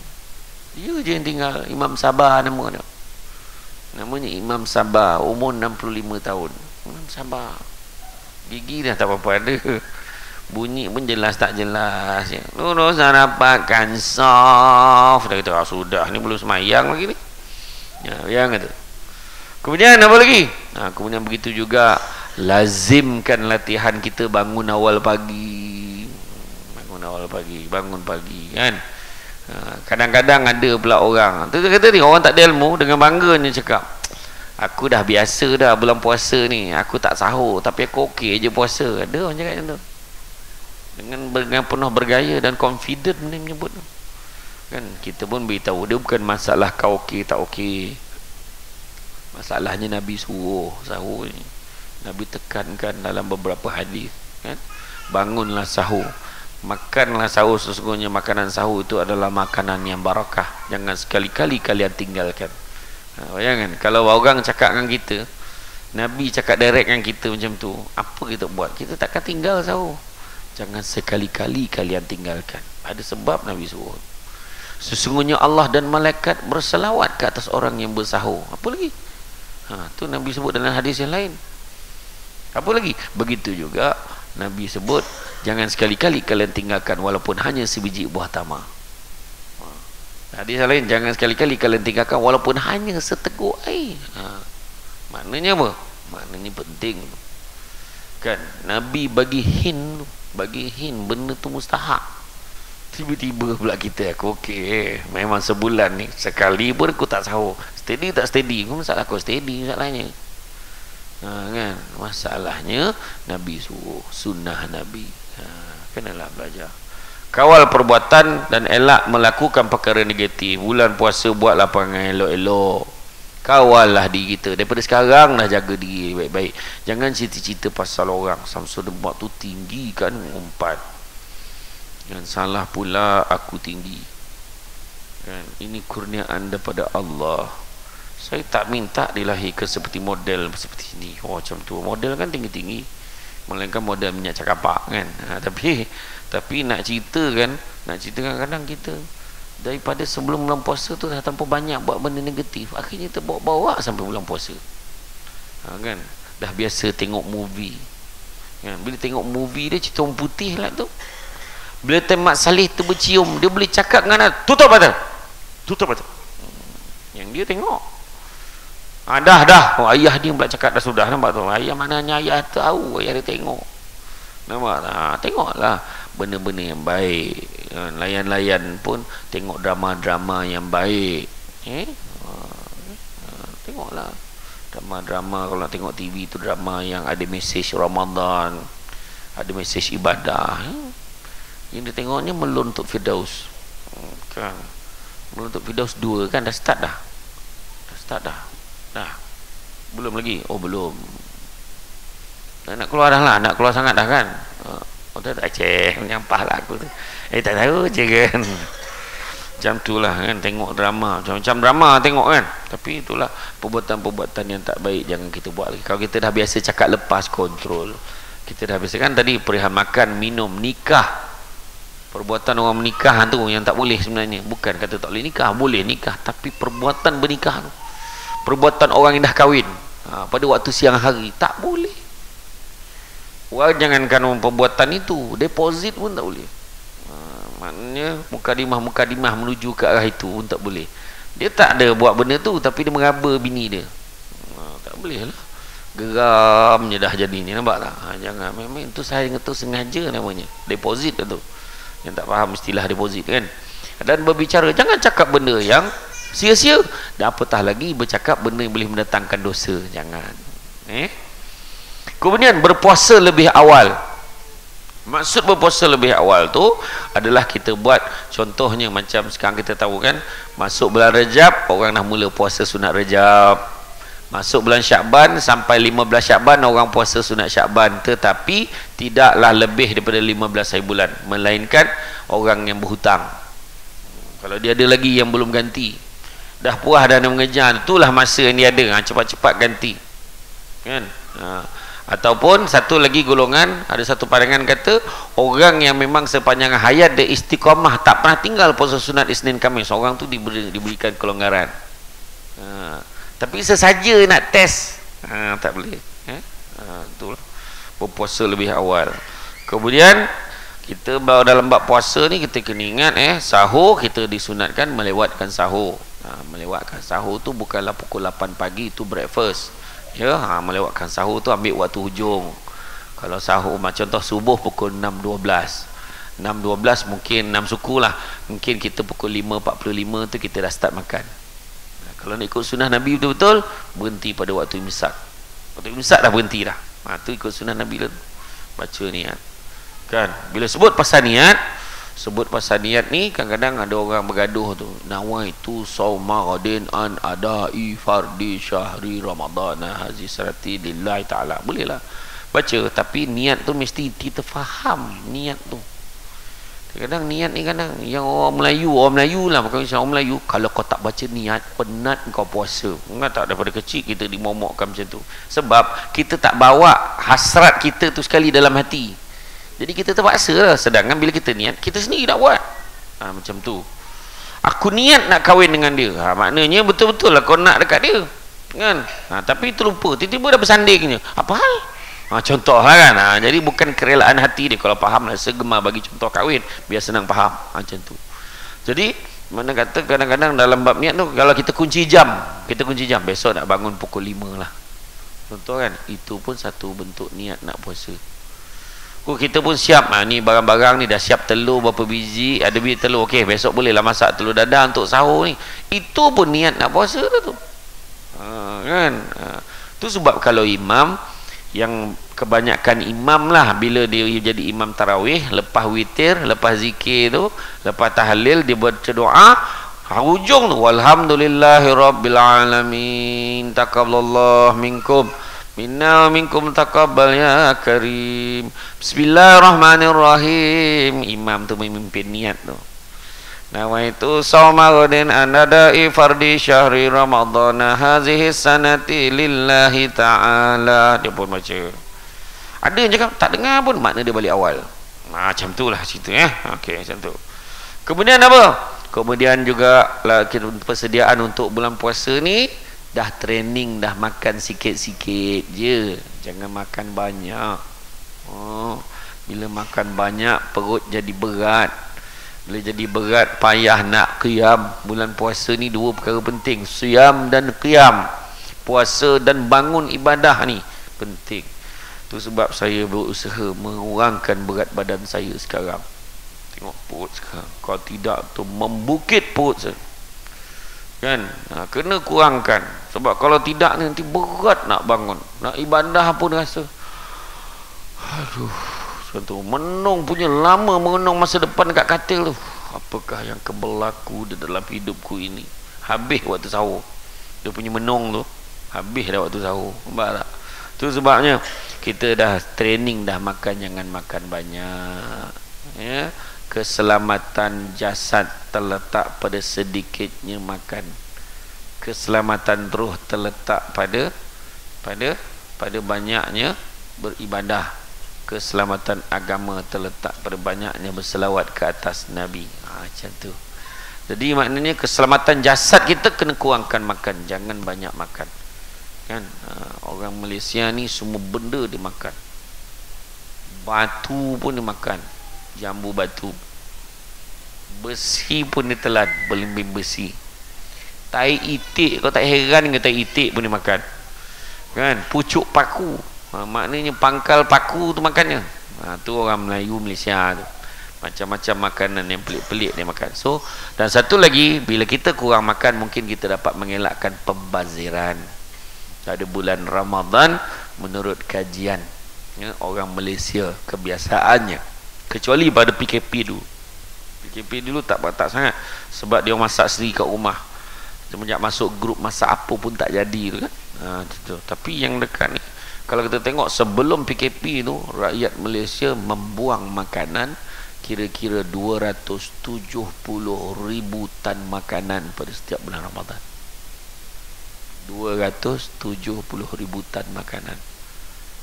dia je yang tinggal. Imam Sabah nama dia, namanya Imam Sabah, umur 65 tahun. Imam Sabah, gigi dah tak apa-apa ada, bunyi pun jelas tak jelas ya. Lurus rapatkan soft. Dia kata sudah ni belum semayang lagi ni ya, yang kata. Kemudian apa lagi? Kemudian begitu juga, lazimkan latihan kita bangun awal pagi. Bangun awal pagi, bangun pagi kan. Kadang-kadang ada pula orang tu kata ni, orang tak ada ilmu, dengan bangganya cakap, aku dah biasa dah bulan puasa ni, aku tak sahur tapi aku okey je puasa. Ada orang cakap macam tu, dengan penuh bergaya dan confident ni menyebut kan. Kita pun beritahu dia bukan masalah kau okey tak okey, masalahnya Nabi suruh sahur ni. Nabi tekankan dalam beberapa hadis kan, bangunlah sahur, makanlah sahur, sesungguhnya makanan sahur itu adalah makanan yang barakah, jangan sekali-kali kalian tinggalkan. Bayangkan kalau orang cakap dengan kita, Nabi cakap direct dengan kita macam tu, apa kita buat? Kita takkan tinggal sahur. Jangan sekali-kali kalian tinggalkan, ada sebab Nabi suruh. Sesungguhnya Allah dan malaikat berselawat ke atas orang yang bersahur. Apa lagi? Tu Nabi sebut dalam hadis yang lain. Apa lagi? Begitu juga Nabi sebut, jangan sekali-kali kalian tinggalkan walaupun hanya sebiji buah tamar. Hadis yang lain, jangan sekali-kali kalian tinggalkan walaupun hanya seteguk air. Maknanya apa? Maknanya penting kan. Nabi bagi hint, benda tu mustahak. Tiba-tiba pula kita, aku okey, memang sebulan ni sekali pun aku tak sahur. Steady tak steady? Kau masalah aku steady masalahnya. Kan? Masalahnya Nabi suruh, sunnah Nabi. Kenalah belajar. Kawal perbuatan dan elak melakukan perkara negatif. Bulan puasa buatlah perangai elok-elok. Kawallah diri kita. Daripada sekarang dah jaga diri baik-baik. Jangan cerita-cerita pasal orang. Samsudin buat tu tinggi kan, umpat. Dan salah pula aku tinggi kan. Ini kurniaan daripada Allah. Saya tak minta dilahirkan seperti model seperti ini. Macam tu model kan tinggi-tinggi, melainkan model minyak cakapak kan. Tapi nak cerita kan, kadang kita daripada sebelum bulan puasa tu dah terlalu banyak buat benda negatif, akhirnya terbawa-bawa sampai bulan puasa. Kan dah biasa tengok movie kan, bila tengok movie dia cerita orang putih lah tu, bila Mat Saleh tu bercium, dia boleh cakap dengan anak, tutup mata. Yang dia tengok dah ayah dia pula cakap dah sudah, nampak tu ayah, mananya ayah tahu, ayah dia tengok, nampak tengoklah benda-benda yang baik. Layan-layan pun tengok drama-drama yang baik. tengoklah drama-drama. Kalau nak tengok TV tu drama yang ada mesej Ramadan, ada mesej ibadah. Yang dia tengoknya Melun untuk Firdaus. Kan. Melun untuk Firdaus 2 kan dah start dah. Dah. Belum lagi. Oh belum. Nak keluar dah lah, nak keluar sangat dah kan. Oh tak aceh menyampah lah aku tu. Tak tahu je kan. Macam tu lah kan, tengok drama macam-macam drama tengok kan. Tapi itulah perbuatan-perbuatan yang tak baik jangan kita buat lagi. Kalau kita dah biasa cakap lepas kontrol, kita dah biasa kan tadi perihal makan, minum, nikah. Perbuatan orang menikah tu yang tak boleh sebenarnya. Bukan kata tak boleh nikah, boleh nikah, tapi perbuatan bernikah tu, perbuatan orang yang dah kahwin pada waktu siang hari tak boleh. Orang jangankan perbuatan itu, deposit pun tak boleh. Maknanya mukadimah menuju ke arah itu pun tak boleh. Dia tak ada buat benda tu, tapi dia meraba bini dia. Tak boleh lah. Geramnya dah jadi ni, nampak tak? Jangan, memang itu saya kata sengaja namanya. Deposit tu. Yang tak faham istilah deposit kan. Dan berbicara, jangan cakap benda yang sia-sia. Dan apatah lagi bercakap benda yang boleh mendatangkan dosa. Jangan. Kemudian berpuasa lebih awal. Maksud berpuasa lebih awal tu adalah kita buat, contohnya macam sekarang kita tahu kan, masuk bulan Rejab orang dah mula puasa sunat Rejab, masuk bulan Syakban sampai 15 Syakban orang puasa sunat Syakban, tetapi tidaklah lebih daripada 15 hari bulan, melainkan orang yang berhutang. Kalau dia ada lagi yang belum ganti, dah puas dah nak mengejar, itulah masa yang dia ada, cepat-cepat ganti kan. Ataupun satu lagi golongan, ada satu pandangan kata orang yang memang sepanjang hayat dia istiqamah, tak pernah tinggal puasa sunat Isnin Khamis, orang tu diberikan kelonggaran. Tapi sesaja nak test, tak boleh. Itulah berpuasa lebih awal. Kemudian kita dalam bab puasa ni kita kena ingat sahur kita disunatkan melewatkan sahur. Melewatkan sahur tu bukanlah pukul 8 pagi, itu breakfast. Ya, melewatkan sahur tu ambil waktu hujung. Kalau sahur macam contoh subuh pukul 6.12 mungkin 6 suku lah, mungkin kita pukul 5.45 tu kita dah start makan. Kalau nak ikut sunnah Nabi betul-betul, berhenti pada waktu imsak. Waktu imsak dah berhenti dah. Tu ikut sunnah Nabi lah, baca niat kan. Bila sebut pasal niat ni, kadang-kadang ada orang bergaduh tu, nawaitu sauma ghadin an adai fardi syahri ramadhan hazi sarati lillahi ta'ala. Boleh lah baca, tapi niat tu mesti kita faham niat tu. Kadang niat ni kadang yang orang Melayu lah, bukan orang Melayu, kalau kau tak baca niat, penat kau puasa. Enggak tak, daripada kecil kita dimomokkan macam tu, sebab kita tak bawa hasrat kita tu sekali dalam hati. Jadi kita terpaksa lah. Sedangkan bila kita niat, kita sendiri nak buat. Macam tu. Aku niat nak kahwin dengan dia. Maknanya betul-betul lah kau nak dekat dia. Kan? Tapi terlupa. Tiba-tiba dah bersandingnya. Apa hal? Contoh lah kan. Jadi bukan kerelaan hati dia. Kalau faham lah, segemar bagi contoh kahwin, biar senang faham. Macam tu. Jadi, mana kata kadang-kadang dalam bab niat tu, kalau kita kunci jam, besok nak bangun pukul 5 lah. Contoh kan? Itu pun satu bentuk niat nak puasa. Kita pun siap, ni barang-barang ni dah siap, telur berapa biji, ada biji telur, okey besok bolehlah masak telur dadah untuk sahur ni. Itu pun niat nak puasa tu. Kan? Tu sebab kalau imam, yang kebanyakan imam lah, bila dia jadi imam tarawih, lepas witir, lepas zikir tu, lepas tahlil, dia baca doa, hujung tu walhamdulillahirabbil alamin taqabbalallahu minkum minna minkum taqabbal ya karim bismillahirrahmanirrahim. Imam tu memimpin niat tu, nawaitu shauma ghadin anadai fardi syahri ramadhan hazihi sanati lillahi ta'ala. Dia pun baca. Ada yang cakap tak dengar pun, makna dia balik awal. Macam tu lah cerita okey, macam tu. Kemudian apa? Kemudian juga lah, persediaan untuk bulan puasa ni dah training, dah makan sikit-sikit je, jangan makan banyak. Bila makan banyak perut jadi berat. Bila jadi berat payah nak qiyam. Bulan puasa ni dua perkara penting, qiyam dan qiyam. Puasa dan bangun ibadah ni penting. Tu sebab saya berusaha mengurangkan berat badan saya sekarang. Tengok perut sekarang, kalau tidak tu membukit perut saya. kan. Kena kurangkan, sebab kalau tidak nanti berat nak bangun, nak ibadah pun rasa aduh. Contoh menung punya lama, mengenung masa depan kat katil tu, apakah yang berlaku di dalam hidupku ini. Habis waktu sahur dia punya menung tu, habis dah waktu sahur. Nampak tak? Tu sebabnya kita dah training dah makan, jangan makan banyak, ya. Keselamatan jasad terletak pada sedikitnya makan, keselamatan roh terletak pada banyaknya beribadah, keselamatan agama terletak pada banyaknya berselawat ke atas Nabi. Macam tu. Jadi maknanya keselamatan jasad kita kena kurangkan makan, jangan banyak makan, kan. Orang Malaysia ni semua benda dia makan, batu pun dia makan, jambu batu, besi pun dia telan, belimbing besi, tai itik, kau tak heran ke tai itik pun dia makan, kan. Pucuk paku, maknanya pangkal paku tu makannya. Tu orang Melayu Malaysia tu, macam-macam makanan yang pelik-pelik dia makan. So, dan satu lagi, bila kita kurang makan, mungkin kita dapat mengelakkan pembaziran. Pada bulan Ramadan, menurut kajian, ya, orang Malaysia kebiasaannya, kecuali pada PKP dulu. PKP dulu tak sangat, sebab dia masak sendiri kat rumah. Semenjak masuk grup masak apa pun tak jadi tu, kan. Tapi yang dekat ni, kalau kita tengok sebelum PKP tu, rakyat Malaysia membuang makanan kira-kira 270,000 tan makanan pada setiap bulan Ramadan. 270,000 tan makanan.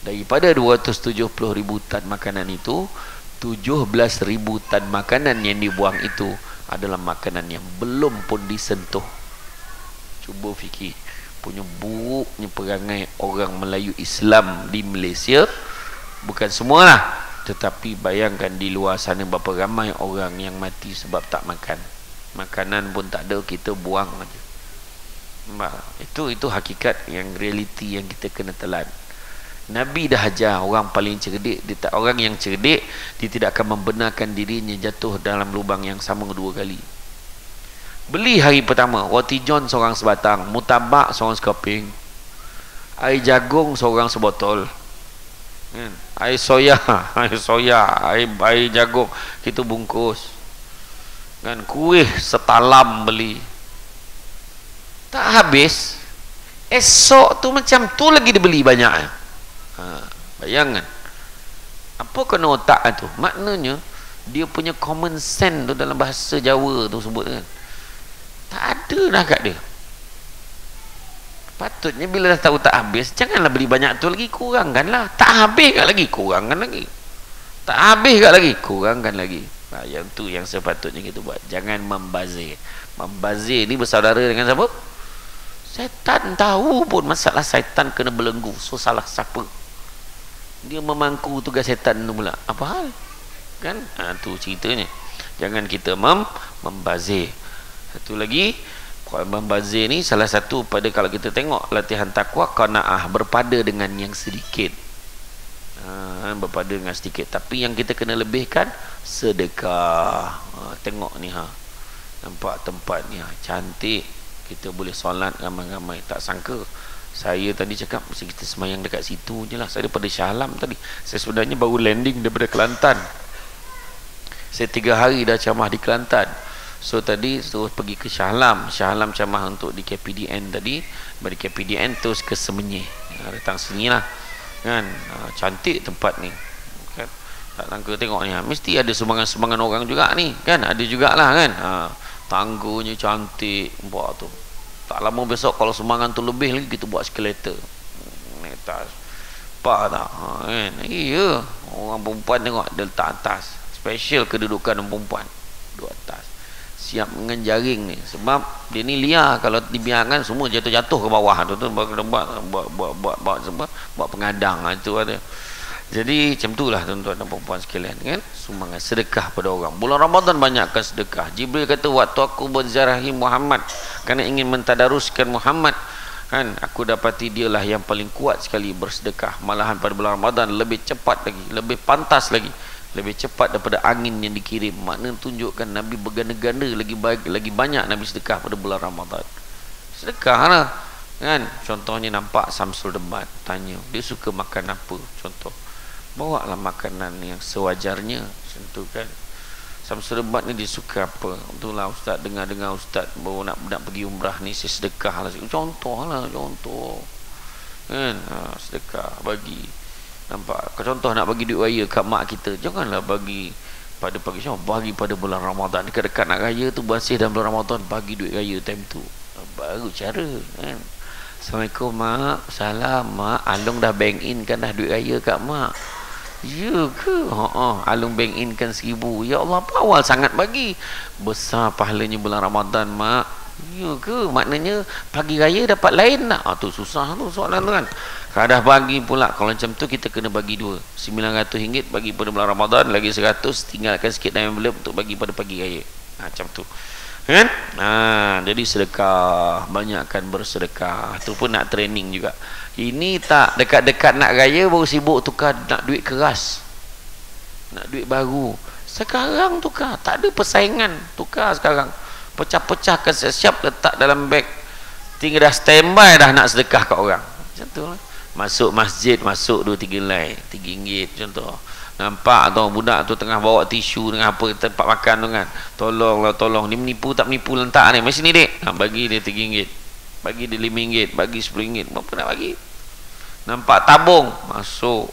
Daripada 270,000 tan makanan itu, 17,000 tan makanan yang dibuang itu adalah makanan yang belum pun disentuh. Cuba fikir, punya buruknya perangai orang Melayu Islam di Malaysia. Bukan semualah, tetapi bayangkan di luar sana berapa ramai orang yang mati sebab tak makan. Makanan pun tak ada, kita buang aja. Itu hakikat yang realiti yang kita kena telan. Nabi dah ajar orang paling cerdik, orang yang cerdik dia tidak akan membenarkan dirinya jatuh dalam lubang yang sama 2 kali. Beli hari pertama roti john seorang sebatang, mutabak seorang sekeping, air jagung seorang sebotol, air soya air jagung kita bungkus, kan. Kuih setalam beli, tak habis. Esok tu macam tu lagi dia beli banyak. Bayangkan apa kena otak tu. Maknanya dia punya common sense tu, dalam bahasa Jawa tu sebut, kan, tak ada dah kat dia. Patutnya bila dah tahu tak habis, janganlah beli banyak tu lagi, kurangkanlah. Tak habis kat lagi, kurangkan lagi. Tak habis kat lagi, kurangkan lagi. Yang tu yang sepatutnya kita buat. Jangan membazir. Membazir ni bersaudara dengan siapa? Setan. Tahu pun masalah setan kena belenggu. So salah siapa? Dia memangku tugas setan tu pula. Apa hal? Kan? Tu ceritanya. Jangan kita membazir. Satu lagi, membazir ni salah satu pada, kalau kita tengok latihan takwa, qanaah, berpada dengan yang sedikit. Berpada dengan sedikit. Tapi yang kita kena lebihkan, sedekah. Tengok ni, nampak tempat ni, cantik. Kita boleh solat ramai-ramai. Tak sangka saya tadi cakap mesti kita semayang dekat situ je lah. Saya daripada Shah Alam tadi. Saya sebenarnya baru landing daripada Kelantan. Saya 3 hari dah ceramah di Kelantan. So tadi terus pergi ke Shah Alam. Shah Alam ceramah untuk di KPDN tadi. Dari KPDN terus ke Semenyih. Datang sini lah, kan. Cantik tempat ni, kan. Tak sangka tengok ni, mesti ada sumbangan-sumbangan orang juga ni, kan. Ada jugalah, kan. Tangganya cantik, buat tu. Tak lama besok kalau sumbangan tu lebih lagi, kita buat eskalator. Naik atas. Nampak tak? Kan? Iya. Orang perempuan tengok dia letak atas. Special kedudukan orang perempuan. Duduk atas. Siap dengan jaring ni. Sebab dia ni liar. Kalau dibiarkan semua jatuh-jatuh ke bawah tu. Buat pengadang. Itu ada. Jadi macam itulah tuan-tuan dan perempuan sekalian, kan. Sumbangan sedekah pada orang. Bulan Ramadan banyakkan sedekah. Jibril kata, waktu aku berziarahi Muhammad kerana ingin mentadaruskan Muhammad, kan, aku dapati dialah yang paling kuat sekali bersedekah. Malahan pada bulan Ramadan lebih cepat lagi, lebih pantas lagi, lebih cepat daripada angin yang dikirim. Maknanya tunjukkan Nabi berganda-ganda lagi baik, lagi banyak Nabi sedekah pada bulan Ramadan. sedekah lah kan. Contohnya nampak Samsul Debat, tanya dia suka makan apa, contoh bawa lah makanan yang sewajarnya, contoh kan. Samsul Debat ni dia suka apa, betul lah ustaz, dengar ustaz baru nak pergi umrah ni, saya sedekah lah, contoh kan. Sedekah bagi, nampak, contoh nak bagi duit raya kat mak kita, janganlah bagi pada pagi siapa, bagi pada bulan Ramadan, dekat-dekat nak raya tu, bersih dalam bulan Ramadan, bagi duit raya time tu, baru cara kan. Assalamualaikum mak, salam mak, Along dah bank in kan dah duit raya kat mak. Ya ke? Along bank in kan 1000. Ya Allah, apa awal sangat bagi, besar pahalanya bulan Ramadan mak. Ya ke? Maknanya pagi raya dapat lain tak? Tu susah tu soalan tu kan. Kalau dah bagi pula, kalau macam tu kita kena bagi dua, RM900 bagi pada bulan Ramadan, lagi 100 tinggalkan sikit dalam envelope untuk bagi pada pagi raya. Macam tu kan. Jadi sedekah, banyakkan bersedekah. Itu pun nak training juga. Ini tak dekat-dekat nak raya baru sibuk tukar nak duit keras, nak duit baru. Sekarang tukar, tak ada persaingan, tukar sekarang, pecah-pecahkan, siap letak dalam beg, tinggal dah standby dah nak sedekah kat orang. Macam tu lah. Masuk masjid, masuk 2-3 helai, RM3 contoh. Nampak tu budak tu tengah bawa tisu dengan apa tempat makan tu kan, tolong ni menipu tak menipu, letak ni, mari sini dek, bagi dia RM3, bagi dia RM5, bagi RM10, berapa nak bagi. Nampak tabung masuk,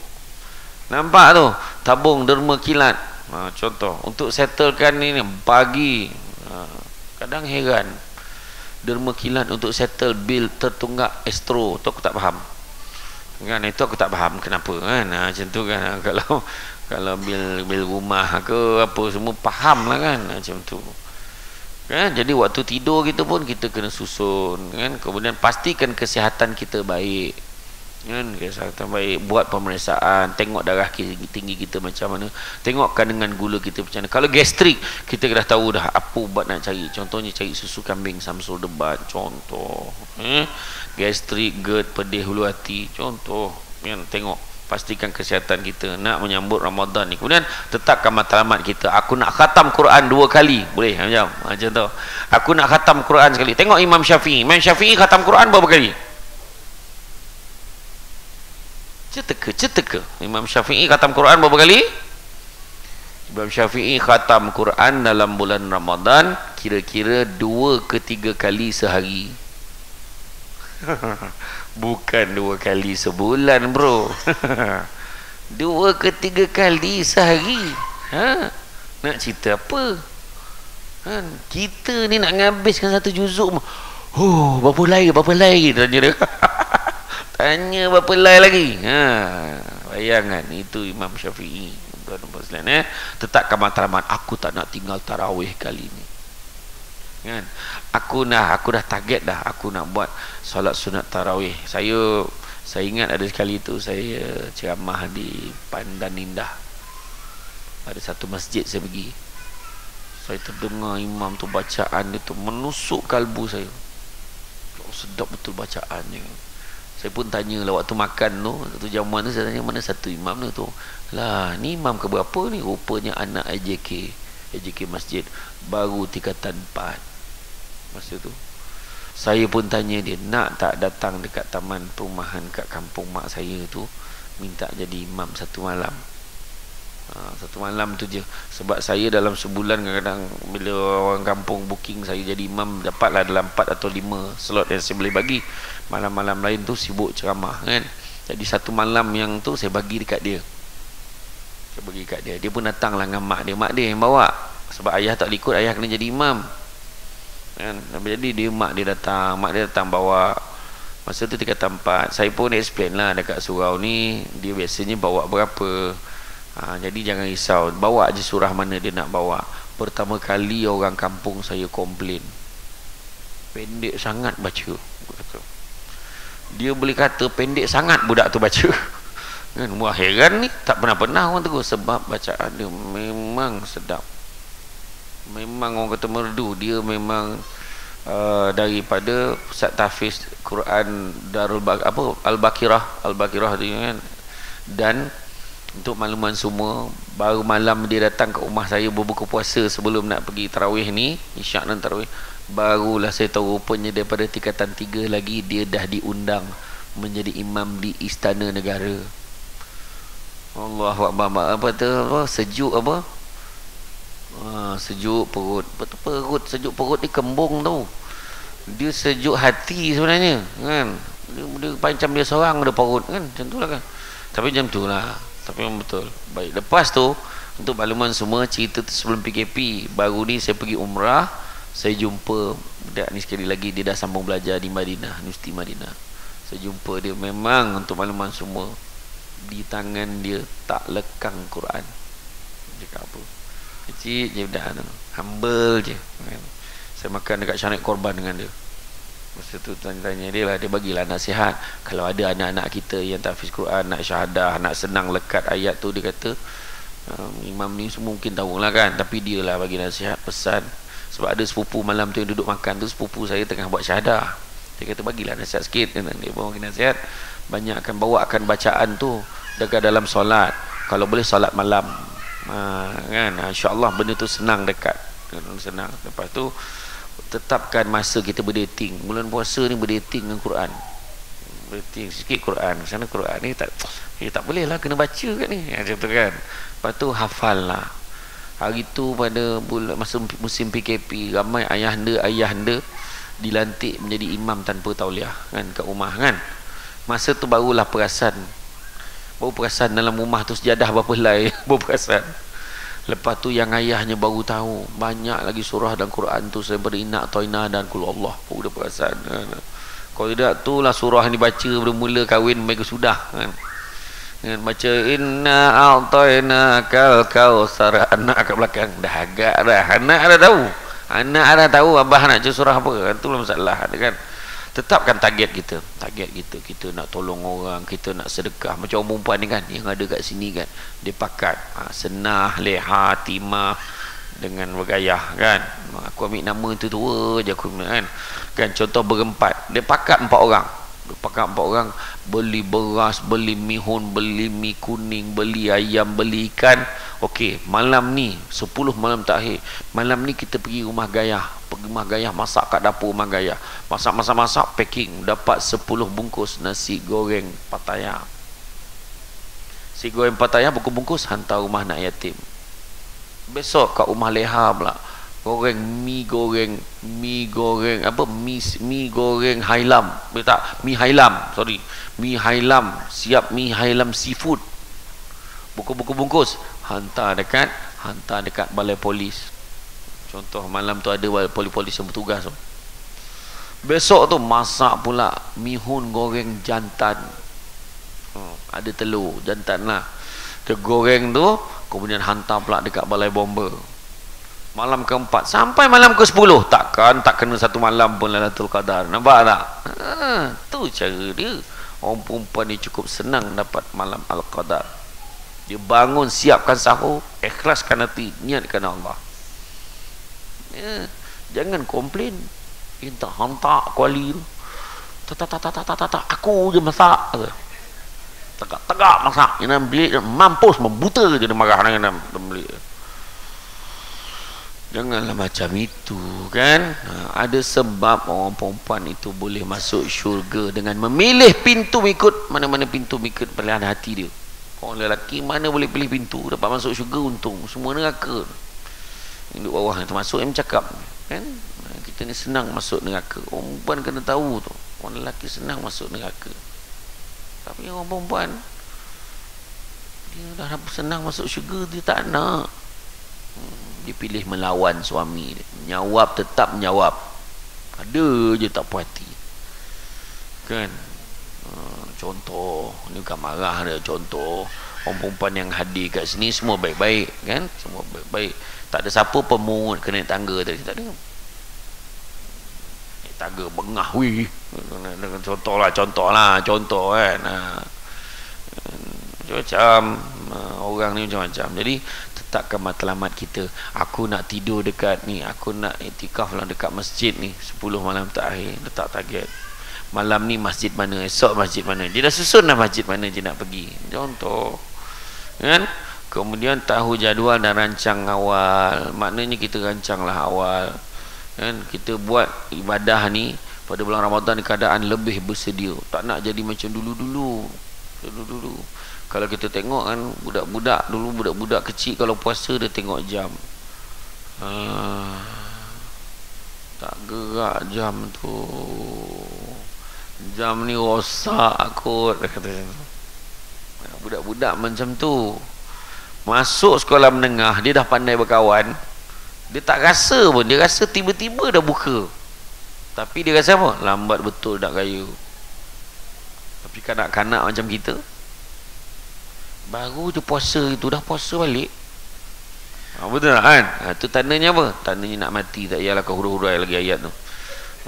nampak tu tabung derma kilat, contoh untuk settlekan ni bagi. Kadang heran, derma kilat untuk settle bil tertunggak Astro tu aku tak faham kan, itu aku tak faham kenapa kan. Macam tu kan. Kalau bil rumah ke apa semua faham lah kan, macam tu kan. Jadi waktu tidur kita pun kita kena susun kan. Kemudian pastikan kesihatan kita baik kan, kesihatan baik, buat pemeriksaan, tengok darah tinggi kita macam mana, tengok kandungan gula kita macam mana. Kalau gastrik kita dah tahu dah apa ubat nak cari, contohnya cari susu kambing Samsul Debat contoh. Gastrik, GERD, pedih hulu hati contoh kan. Tengok, pastikan kesihatan kita nak menyambut Ramadan ni. Kemudian tetapkan matlamat kita, aku nak khatam Quran 2 kali, boleh macam tu. Aku nak khatam Quran sekali. Tengok Imam Syafi'i khatam Quran berapa kali? Ceteka. Imam Syafi'i khatam Quran berapa kali? Imam Syafi'i khatam Quran dalam bulan Ramadan kira-kira 2 ke 3 kali sehari. Bukan 2 kali sebulan bro. 2 ke 3 kali sehari. Nak cerita apa? Kita ni nak nghabiskan 1 juzuk, berapa lagi tanya dia. Tanya berapa helai lagi. Bayangan itu Imam Syafi'i. Tuan-tuan, tetapkan matlamat, aku tak nak tinggal tarawih kali ni kan. Aku dah target dah, aku nak buat solat sunat tarawih. Saya ingat ada sekali tu saya ceramah di Pandan Indah, ada satu masjid saya pergi, saya terdengar imam tu bacaan dia tu menusuk kalbu saya. Sedap betul bacaannya. Saya pun tanya lah waktu makan tu jamuan tu, saya tanya mana satu imam tu. Lah ni imam ke berapa ni? Rupanya anak AJK masjid, baru tingkatan 4. Masa tu saya pun tanya dia, nak tak datang dekat taman perumahan kat kampung mak saya tu, minta jadi imam 1 malam. 1 malam tu je. Sebab saya dalam sebulan kadang-kadang bila orang kampung booking saya jadi imam, dapatlah dalam 4 atau 5 slot yang saya boleh bagi. Malam-malam lain tu sibuk ceramah kan. Jadi 1 malam yang tu saya bagi dekat dia. Dia pun datanglah dengan mak dia yang bawa. Sebab ayah tak ikut, ayah kena jadi imam kan. Jadi mak dia datang bawa. Masa tu tingkatan 4. Saya pun explain lah dekat surau ni, dia biasanya bawa berapa. Jadi jangan risau, bawa je surah mana dia nak bawa. Pertama kali orang kampung saya komplain, pendek sangat baca. Dia boleh kata pendek sangat budak tu baca kan. Wah, heran ni, tak pernah orang tegur. Sebab bacaan dia memang sedap, memang orang kata merdu. Dia memang daripada Pusat Tahfiz Quran Darul Al-Baqirah dia kan. Dan untuk makluman semua, baru malam dia datang ke rumah saya berbuka puasa sebelum nak pergi tarawih ni, isyak dan tarawih. Barulah saya tahu rupanya daripada tingkatan 3 lagi dia dah diundang menjadi imam di istana negara. Allahu Akbar. Apa tu, apa sejuk apa, sejuk perut. Betul, perut sejuk perut ni kembung tu. Dia sejuk hati sebenarnya kan. Dia macam dia seorang ada perut kan, macam tu lah kan. Tapi macam tu lah. Tapi memang betul. Baik, lepas tu untuk makluman semua, cerita tu sebelum PKP. Baru ni saya pergi umrah, saya jumpa budak ni sekali lagi. Dia dah sambung belajar di Madinah, Universiti Madinah. Saya jumpa dia, memang untuk makluman semua, di tangan dia tak lekang Quran. Dia cakap apa, kecil je budak tu, humble je kan. Saya makan dekat Syarikat Korban dengan dia. Masa tu tanya-tanya dia lah, dia bagilah nasihat. Kalau ada anak-anak kita yang tahfiz Quran, nak syahadah, nak senang lekat ayat tu, dia kata imam ni semua mungkin tahulah kan, tapi dia lah bagi nasihat, pesan. Sebab ada sepupu malam tu yang duduk makan tu, sepupu saya tengah buat syahadah. Dia kata bagilah nasihat sikit. Dia pun bagi nasihat, banyak akan bawakan bacaan tu dekat dalam solat, kalau boleh solat malam, kan, insya-Allah benda tu senang dekat, senang. Lepas tu tetapkan masa kita berdating. Bulan puasa ni berdating dengan Quran, berdating sikit Quran, sana Quran ni tak, tak boleh lah, kena baca kat ni, macam tu kan. Lepas tu hafal lah. Hari tu pada masa musim PKP, ramai ayahanda dilantik menjadi imam tanpa tauliah kan, kat rumah kan. Masa tu barulah perasan dalam rumah tu sejadah berapa helai baru perasan. Lepas tu yang ayahnya baru tahu banyak lagi surah dalam Quran tu selain daripada Inna A'tainah dan Qul Allah, baru dia perasan kan. Kalau tidak tu lah surah ni baca bermula kahwin mereka sudah kan. Baca Inna A'tainah kal kautsar, anak kat belakang dah agak dah, anak dah tahu, abah nak baca surah apa kan. Tu lah masalah kan. Tetapkan target kita, kita nak tolong orang, kita nak sedekah. Macam orang perempuan ni kan, yang ada kat sini kan, dia pakat Senah, Leha, Timah dengan bergayah kan. Aku ambil nama tu tua je aku kan. Contoh berempat, dia pakat 4 orang, beli beras, beli mihun, beli mi kuning, beli ayam, beli ikan. Okey, malam ni 10 malam terakhir, malam ni kita pergi rumah Gayah, masak kat dapur rumah Gayah, masak packing, dapat 10 bungkus nasi goreng Pattaya. Nasi goreng Pattaya bungkus hantar rumah anak yatim. Besok kat rumah Leha pula, goreng mi goreng apa, mi goreng hailam, tak, mi hailam, siap mi hailam seafood, bungkus hantar dekat balai polis. Contoh malam tu ada polis yang bertugas tu. Besok tu masak pula mihun goreng jantan, ada telur jantan lah, dia goreng tu, kemudian hantar pula dekat balai bomba. Malam keempat sampai malam ke-10, tak kena satu malam pun Lailatul Qadar. Nampak tak? Tu cara dia. Orang perempuan ni cukup senang dapat malam Al-Qadar. Dia bangun, siapkan sahur, ikhlaskan hati, niatkan Allah. Jangan komplain. Tak hantar kuali tu, tak aku je masak, tegak masak. Yang bilik mampus membuta je, dia marah dengan bilik. Janganlah macam itu kan. Ada sebab orang perempuan itu boleh masuk syurga dengan memilih pintu, ikut mana-mana pintu, ikut pilihan hati dia. Orang lelaki mana boleh pilih pintu, dapat masuk syurga untung, semua neraka. Duduk bawah yang termasuk yang bercakap kan, kita ni senang masuk neraka. Orang perempuan kena tahu tu, orang lelaki senang masuk neraka. Tapi orang perempuan dia dah senang masuk syurga, dia tak nak. Dia pilih melawan suami dia. Tetap menjawab. Ada je tak puas hati kan. Contoh ni bukan marah dia, contoh orang perempuan yang hadir kat sini semua baik-baik kan, semua baik-baik, tak ada siapa pemungut kena naik tangga tadi, tak ada. Naik tangga bengah weh, contoh kan. Macam orang ni macam-macam. Jadi tetapkan matlamat kita. Aku nak tidur dekat ni, aku nak iktikaf lah dekat masjid ni 10 malam terakhir, letak target. Malam ni masjid mana, esok masjid mana. Dia dah susun lah masjid mana dia nak pergi, contoh kan. Kemudian tahu jadual dan rancang awal. Maknanya kita rancang lah awal kan kita buat ibadah ni pada bulan Ramadan ni keadaan lebih bersedia, tak nak jadi macam dulu-dulu. Kalau kita tengok kan budak-budak dulu, budak-budak kecil kalau puasa dia tengok jam, tak gerak jam tu, jam ni rosak kot, dia kata. Budak-budak macam tu masuk sekolah menengah, dia dah pandai berkawan, dia tak rasa pun, dia rasa tiba-tiba dah buka, tapi dia rasa apa? Lambat betul nak raya. Tapi kanak-kanak macam kita baru je puasa itu dah puasa balik. Betul tak kan? Tu tandanya apa? Tandanya nak mati. Tak payahlah kau hurai-hurai lagi ayat tu.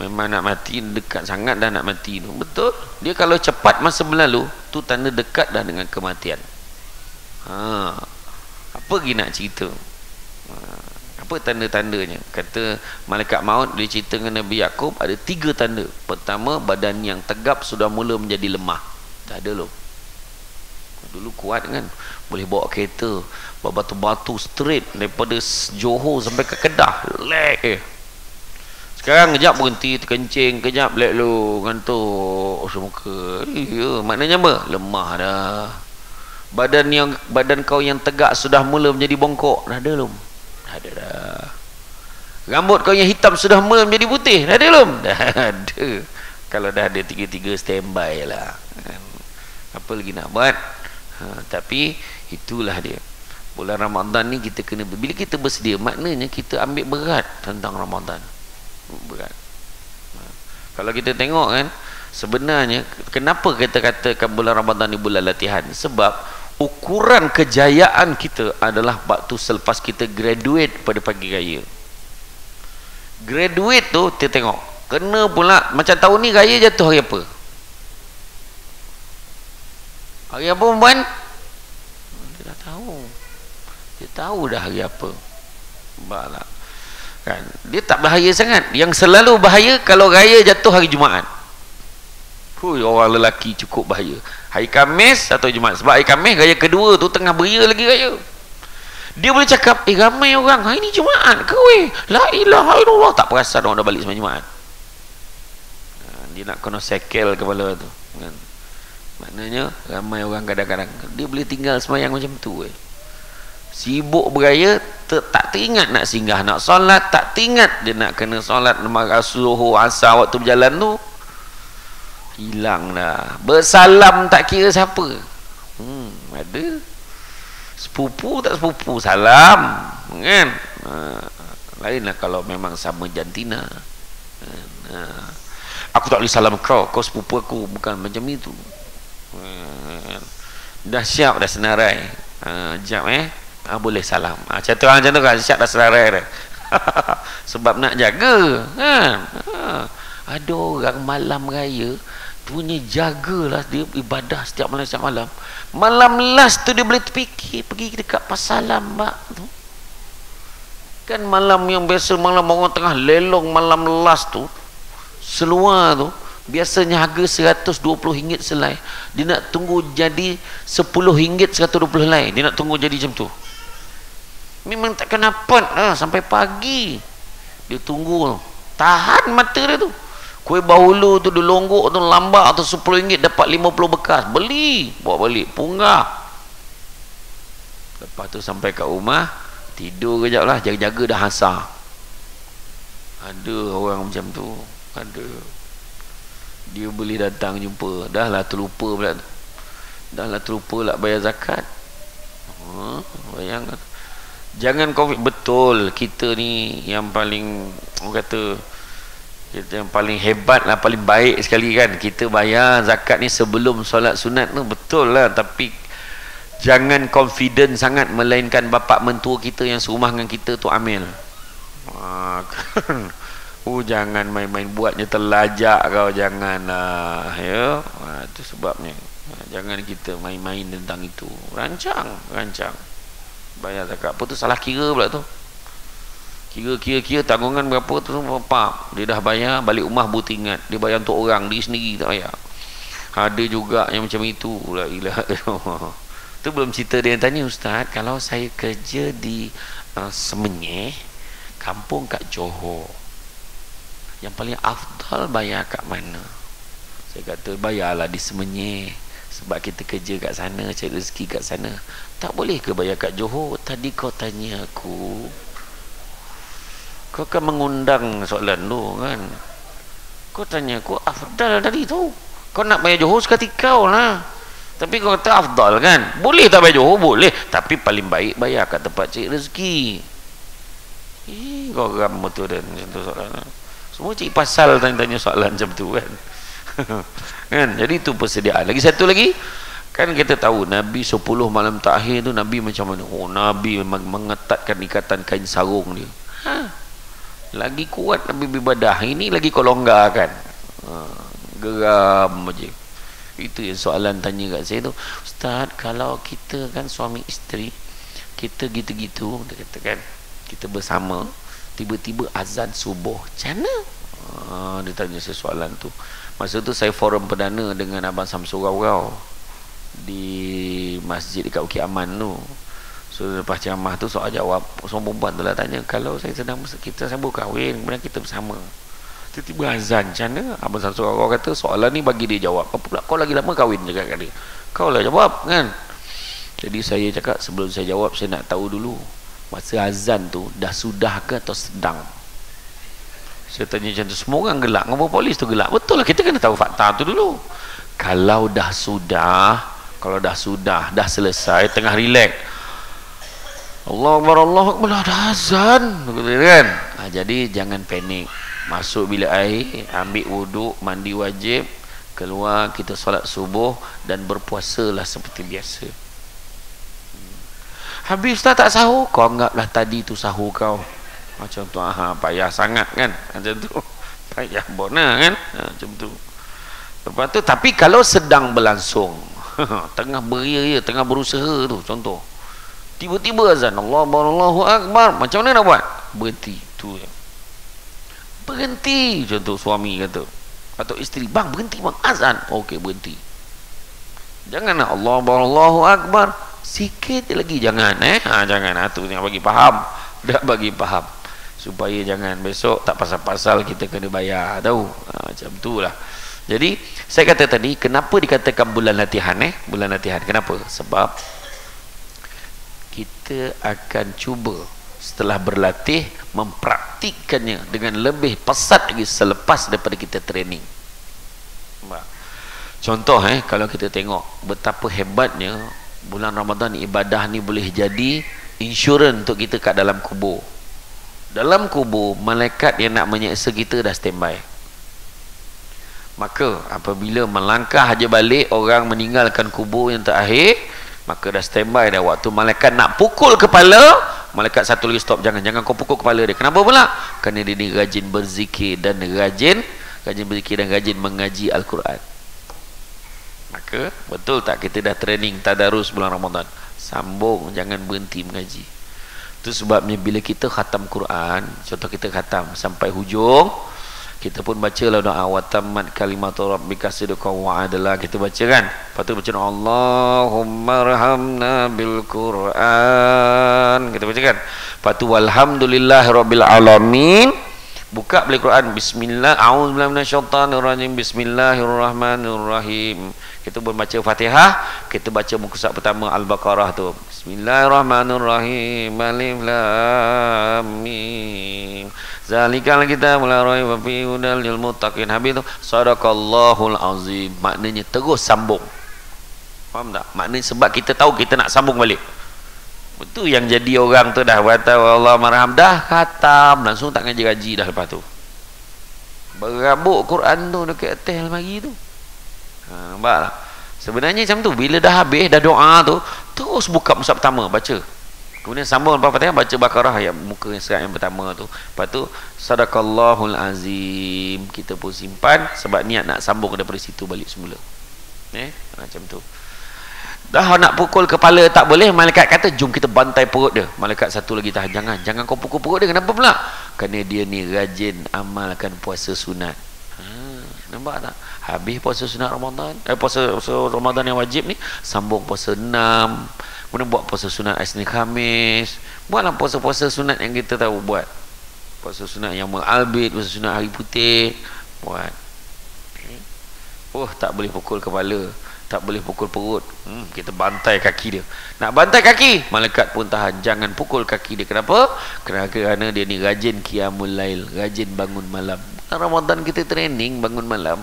Memang nak mati, dekat sangat dah nak mati tu. Betul. Dia kalau cepat masa berlalu, tu tanda dekat dah dengan kematian. Apa lagi nak cerita? Apa tanda-tandanya? Kata malaikat maut, dia cerita dengan Nabi Yaqub ada 3 tanda. Pertama, badan yang tegap sudah mula menjadi lemah. Tak ada loh. Dulu kuat kan, boleh bawa kereta, bawa batu-batu straight daripada Johor sampai ke Kedah, lek. Sekarang kejap berhenti terkencing, kejap lek lu ngantuk semuka. Ya, maknanya apa? Lemah dah. Badan kau yang tegak sudah mula menjadi bongkok. Dah ada belum? Dah ada dah. Rambut kau yang hitam sudah mula menjadi putih. Dah ada belum? Dah ada. Kalau dah ada 3-3 standby lah. Apa lagi nak buat? Tapi itulah dia. Bulan Ramadan ni kita kena, bila kita bersedia, maknanya kita ambil berat tentang Ramadan. Berat. Kalau kita tengok kan, sebenarnya kenapa kita katakan bulan Ramadan ni bulan latihan? Sebab ukuran kejayaan kita adalah waktu selepas kita graduate pada pagi raya. Graduate tu kita tengok, kena pula macam tahun ni raya jatuh hari apa? Hari apa perempuan? Dia dah tahu. Dia tahu dah hari apa. Baiklah. Kan? Dia tak bahaya sangat. Yang selalu bahaya kalau raya jatuh hari Jumaat. Orang lelaki cukup bahaya. Hari Khamis atau Jumaat. Sebab hari Khamis raya kedua tu tengah beria lagi raya. Dia boleh cakap, ramai orang hari ni Jumaat ke weh? La ilaha illallah. Tak perasan orang dah balik sembang Jumaat. Dia nak kena sekel kepala tu. Kan? Maknanya ramai orang kadang-kadang dia boleh tinggal semayang macam tu. Sibuk beraya, tak teringat nak singgah nak solat, tak teringat dia nak kena solat subuh asar waktu berjalan tu. Hilang dah. Bersalam tak kira siapa. Ada sepupu tak sepupu salam kan. Lainlah kalau memang sama jantina. Aku tak boleh salam kau sepupu aku, bukan macam itu. Dah siap dah senarai, jap boleh salam, macam tu kan, siap dah senarai dah. Sebab nak jaga kan. Ada orang malam raya punya jagalah, dia ibadah setiap malam. Malam last tu dia boleh terfikir pergi dekat pasar lambak tu kan, malam yang biasa malam orang tengah lelong, malam last tu seluar tu biasanya harga RM120 selai, dia nak tunggu jadi RM10 RM120 helai, dia nak tunggu jadi macam tu. Memang tak kena dapat sampai pagi dia tunggu, tahan mata dia tu. Kuih bahulu tu dia longgok tu lambak tu RM10 dapat 50 bekas, beli bawa balik punggah. Lepas tu sampai kat rumah tidur kejap lah, jaga-jaga dah hasar. Ada orang macam tu, ada. Dia boleh datang jumpa, dah lah terlupa pula, bayar zakat. Bayangkan, jangan covid. Betul, kita ni yang paling, orang kata kita yang paling hebat lah, paling baik sekali kan, kita bayar zakat ni sebelum solat sunat tu, betul lah. Tapi jangan confident sangat, melainkan bapa mentua kita yang serumah dengan kita tu amil. Jangan main-main buatnya terlajak kau, janganlah ya. Itu sebabnya jangan kita main-main tentang itu. Rancang bayar zakat. Apa tu salah kira pula tu, kira tanggungan berapa tu, apa dia dah bayar, balik rumah buat ingat dia bayar untuk orang, dia sendiri tak bayar. Ada juga yang macam itu. La ilaha illallah. Tu belum cerita dia yang tanya, ustaz kalau saya kerja di Semenyih, kampung kat Johor, Yang paling afdal bayar kat mana? Saya kata bayarlah di Semenyih, sebab kita kerja kat sana, cari rezeki kat sana. Tak boleh ke bayar kat Johor? Tadi kau tanya aku, kau kan mengundang soalan tu kan, kau tanya aku afdal tadi tu. Kau nak bayar Johor sekali kau lah, tapi kau kata afdal kan. Boleh tak bayar Johor? Boleh, tapi paling baik bayar kat tempat cari rezeki. Kau geram betul dan macam tu soalan. Semua cik pasal tanya-tanya soalan macam tu kan. Kan, jadi itu persediaan. Lagi satu lagi, kan kita tahu Nabi 10 malam takhir tu Nabi macam mana? Oh, Nabi memang mengetatkan ikatan kain sarung dia. Lagi kuat Nabi beribadah. Ini lagi kau longgarkan. Geram aja. Itu yang soalan tanya kat saya tu, Ustaz, kalau kita kan suami isteri, kita gitu-gitu, dia kata kan, kita bersama, tiba-tiba azan subuh, macam mana? Dia tanya saya soalan tu. Masa tu saya forum perdana dengan Abang Samsul Rau di masjid dekat Bukit Aman tu. So lepas ceramah tu soal jawab, seorang perempuan tu lah tanya, kalau saya sedang kita sambung kahwin, kemudian kita bersama, tiba-tiba azan, macam mana? Abang Samsul Rau kata soalan ni bagi dia jawab. Apa pula kau lagi lama kahwin, cakap kat dia. Kau lah jawab kan. Jadi saya cakap, sebelum saya jawab, saya nak tahu dulu masa azan tu dah sudah ke atau sedang? Saya tanya macam tu, semua orang gelak, ngapa polis tu gelak? Betul lah, kita kena tahu fakta tu dulu. Kalau dah sudah, dah selesai, tengah relax, Allah Akbar, dah azan kan? Jadi jangan panik. Masuk bilik air, ambil wuduk, mandi wajib, keluar, kita solat subuh dan berpuasalah seperti biasa. Habis Ustaz tak sahur, kau anggaplah tadi tu sahur kau. Macam tu, payah sangat kan, macam tu, payah bona kan, macam tu. Lepas tu, tapi kalau sedang berlangsung, tengah beria, tengah berusaha tu, contoh, tiba-tiba azan, Allahu Akbar, macam mana nak buat? Berhenti, tu je. Berhenti, contoh suami kata, atau isteri, bang berhenti bang, azan, okey berhenti. Jangan nak Allahu Akbar, sikit lagi, jangan jangan, tu yang bagi faham, dah bagi faham, supaya jangan besok tak pasal-pasal kita kena bayar, tahu. Macam tu lah. Jadi saya kata tadi, kenapa dikatakan bulan latihan? Bulan latihan, kenapa? Sebab kita akan cuba setelah berlatih mempraktikkannya dengan lebih pesat lagi selepas daripada kita training. Contoh kalau kita tengok betapa hebatnya bulan Ramadan, ibadah ni boleh jadi insurans untuk kita kat dalam kubur. Dalam kubur, malaikat yang nak menyeksa kita dah standby. Maka apabila melangkah aja balik, orang meninggalkan kubur yang terakhir, maka dah standby dah. Waktu malaikat nak pukul kepala, malaikat satu lagi stop, jangan kau pukul kepala dia. Kenapa pula? Kerana dia ni rajin berzikir dan rajin mengaji Al-Quran. Maka betul tak kita dah training tadarus bulan Ramadan, sambung, jangan berhenti mengaji. Itu sebabnya bila kita khatam Quran, contoh kita khatam sampai hujung, kita pun bacalah doa wa tammat kalimatu rabbika sidqan wa adla, kita baca kan. Lepas tu baca Allahumma arhamna bil Quran, kita baca kan. Lepas tu walhamdulillahirabbil alamin, buka balik Quran, bismillah, a'udzubillahi minasyaitanirrajim, bismillahirrahmanirrahim. Kita membaca Fatihah, kita baca muka surat pertama Al-Baqarah tu, bismillahirrahmanirrahim, alif lam mim, zalikal kitabul la raiba fihi hudal lil muttaqin. Habis tu sadaqallahul azim, maknanya terus sambung. Faham tak? Maknanya sebab kita tahu kita nak sambung balik. Betul yang jadi orang tu dah kata Allah marham, dah khatam, langsung tak ngaji-ngaji dah. Lepas tu berabuk Quran tu dekat atas almari tu. Nampak tak? Sebenarnya macam tu, bila dah habis dah doa tu, terus buka mushaf pertama baca, kemudian sambung lepas Fatihah baca Baqarah ayat muka yang surat yang pertama tu. Lepas tu sadaqallahul azim, kita pun simpan sebab niat nak sambung daripada situ balik semula. Macam tu. Dah nak pukul kepala tak boleh, malaikat kata jom kita bantai perut dia. Malaikat satu lagi tahan, jangan kau pukul perut dia. Kenapa pula? Kerana dia ni rajin amalkan puasa sunat. Nampak tak? Habis puasa sunat Ramadan, puasa Ramadan yang wajib ni, sambung puasa 6, kemudian buat puasa sunat Isnin Khamis, buatlah puasa-puasa sunat yang kita tahu buat. puasa sunat yang albit, puasa sunat hari putih, buat. Oh, tak boleh pukul kepala, tak boleh pukul perut. Kita bantai kaki dia. Nak bantai kaki, malaikat pun tahan. Jangan pukul kaki dia. Kenapa? Kerana dia ni rajin qiyamul lail, rajin bangun malam. Ramadan kita training bangun malam.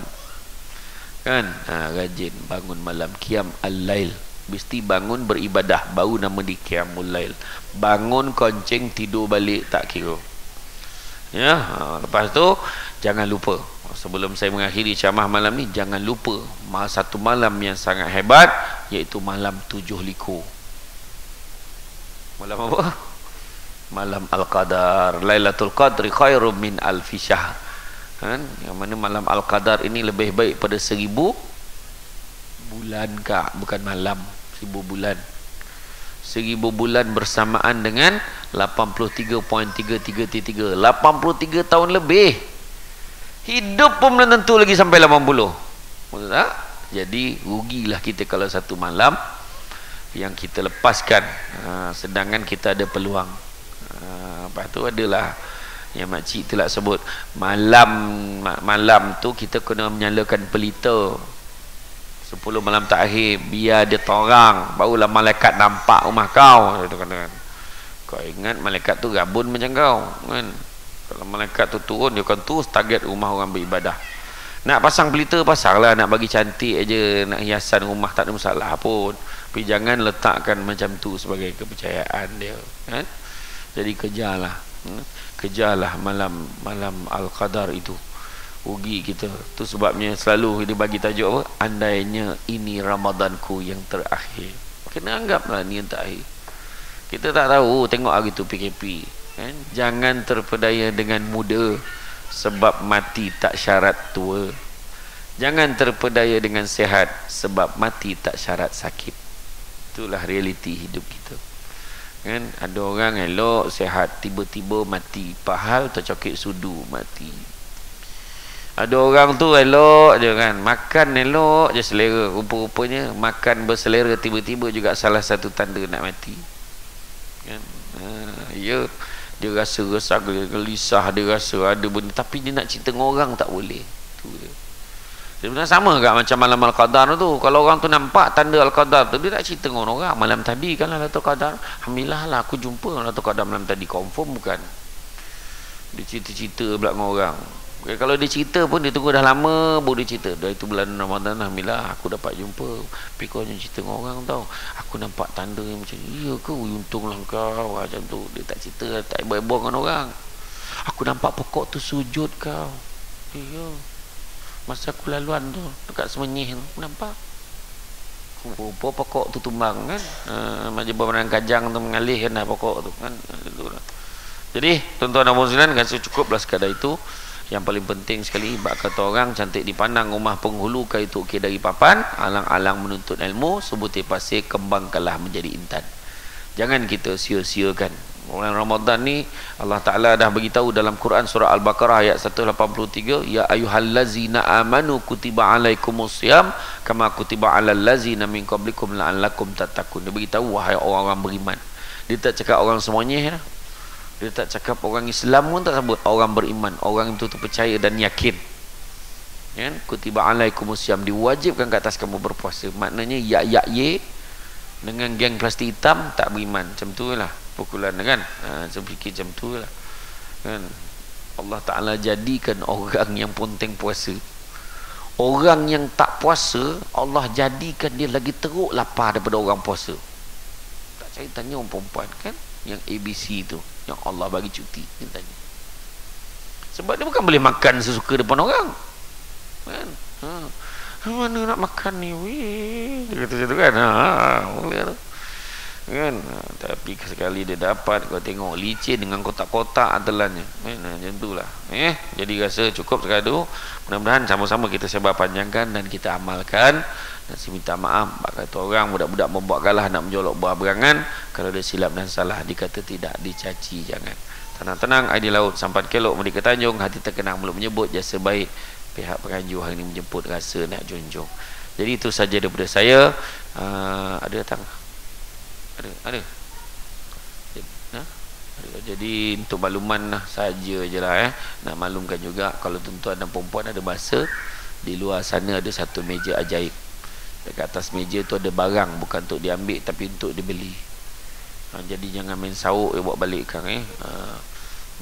Kan? Rajin bangun malam, qiyam al-lail. Mesti bangun beribadah, baru nama di qiyamul lail. Bangun koncing, tidur balik tak kira. Ya, lepas tu jangan lupa, sebelum saya mengakhiri ceramah malam ni, jangan lupa satu malam yang sangat hebat, iaitu malam 7 likur. Malam apa? Malam Al-Qadar. Lailatul Qadri khairum min alfi syahr. Kan? Yang mana malam Al-Qadar ini lebih baik pada 1000 bulan, Kak, bukan malam, 1000 bulan. 1000 bulan bersamaan dengan 83.333, 83 tahun lebih. Hidup pun belum tentu lagi sampai 80. Betul tak? Jadi rugilah kita kalau satu malam yang kita lepaskan, sedangkan kita ada peluang. Lepas tu adalah yang makcik tu lah sebut, malam tu kita kena menyalakan pelita 10 malam terakhir, biar dia torang, barulah malaikat nampak rumah kau. Kau ingat malaikat tu gabun macam kau kan? Kalau malaikat tu turun, dia akan terus target rumah orang beribadah. Nak pasang pelita, pasang lah. Nak bagi cantik aja, nak hiasan rumah, tak ada masalah pun. Tapi jangan letakkan macam tu sebagai kepercayaan dia kan? Jadi kejarlah malam Al-Qadar itu. Rugi kita. Tu sebabnya selalu dia bagi tajuk apa? Andainya ini Ramadanku yang terakhir. Kena anggaplah ni yang terakhir. Kita tak tahu, tengok hari tu PKP kan? Jangan terpedaya dengan muda, sebab mati tak syarat tua. Jangan terpedaya dengan sehat, sebab mati tak syarat sakit. Itulah realiti hidup kita kan? Ada orang elok sehat, tiba-tiba mati. Pahal tercokit sudu, mati. Ada orang tu elok je kan, makan elok je selera, rupa-rupanya makan berselera, tiba-tiba juga salah satu tanda nak mati kan? Ya, dia rasa gelisah, dia rasa ada benda, tapi dia nak cerita dengan orang tak boleh. Tu dia. Sebenarnya sama tak macam malam Al-Qadar tu. Kalau orang tu nampak tanda Al-Qadar tu, dia tak cerita dengan orang. Malam tadi kan Lailatul Qadar, alhamdulillah lah aku jumpa Lailatul Qadar malam tadi, confirm bukan. Dia cerita-cerita pula dengan orang. Kalau dia cerita pun, dia tunggu dah lama baru dia cerita. Dah itu bulan Ramadan, alhamdulillah aku dapat jumpa. Tapi kau jangan cerita dengan orang tau, aku nampak tanda yang macam ni. Iya ke? Untunglah kau macam tu. Dia tak cerita, tak heboh-heboh dengan orang. Aku nampak pokok tu sujud kau. Iya, masa aku laluan tu dekat Semenyih tu, aku nampak rupa pokok tu tumbang kan. Macam bermenang kajang tu mengalih kan pokok tu kan. Jadi tuan-tuan dan puan-puan, rasa cukuplah sekadar itu. Yang paling penting sekali, bak kata orang, cantik dipandang rumah penghulu, kai tu ukir dari papan, alang-alang menuntut ilmu, sebutir pasir kembangkanlah menjadi intan. Jangan kita sia-siakan bulan Ramadan ni. Allah Ta'ala dah beritahu dalam Quran surah Al-Baqarah ayat 183, ya ayyuhallazina amanu kutiba alaikumusiyam kama kutiba alal lazina min qablikum la'allakum tattaqun. Dia beritahu wahai orang-orang beriman. Dia tak cakap orang semuanya, dia tak cakap orang Islam pun tak sebut, orang beriman, orang itu percaya dan yakin kan? Kutiba alaikumusiyam, diwajibkan ke atas kamu berpuasa. Maknanya ye dengan geng plastik hitam tak beriman. Macam tu lah pukulan kan. Saya fikir macam tu lah kan. Allah Ta'ala jadikan orang yang ponteng puasa, orang yang tak puasa, Allah jadikan dia lagi teruk lapar daripada orang puasa. Tak cari tanya orang perempuan kan, yang ABC tu, yang Allah bagi cuti, dia tanya. Sebab dia bukan boleh makan sesuka depan orang kan. Mana nak makan ni weh, dia kata macam tu kan. Boleh tu kan. Tapi sekali dia dapat, kau tengok licin dengan kotak-kotak telannya kan. Macam tu lah. Jadi rasa cukup sekadar. Mudah-mudahan sama-sama kita sebar panjangkan dan kita amalkan. Dan saya minta maaf, kata orang budak-budak membuat galah nak menjolok buah berangan. Kalau dia silap dan salah, dikata tidak, dicaci jangan. Tenang-tenang, air di laut sampan kelok medik ke Tanjung, hati terkenang belum menyebut jasa baik pihak penganjur hari ini menjemput rasa nak junjung. Jadi itu saja daripada saya. Ada datang? Ada? Jadi untuk makluman lah saja je lah nak maklumkan juga kalau tuan-tuan dan perempuan ada masa, di luar sana ada satu meja ajaib. Dekat atas meja tu ada barang, bukan untuk diambil tapi untuk dibeli. Jadi jangan main sauk bawa balik kang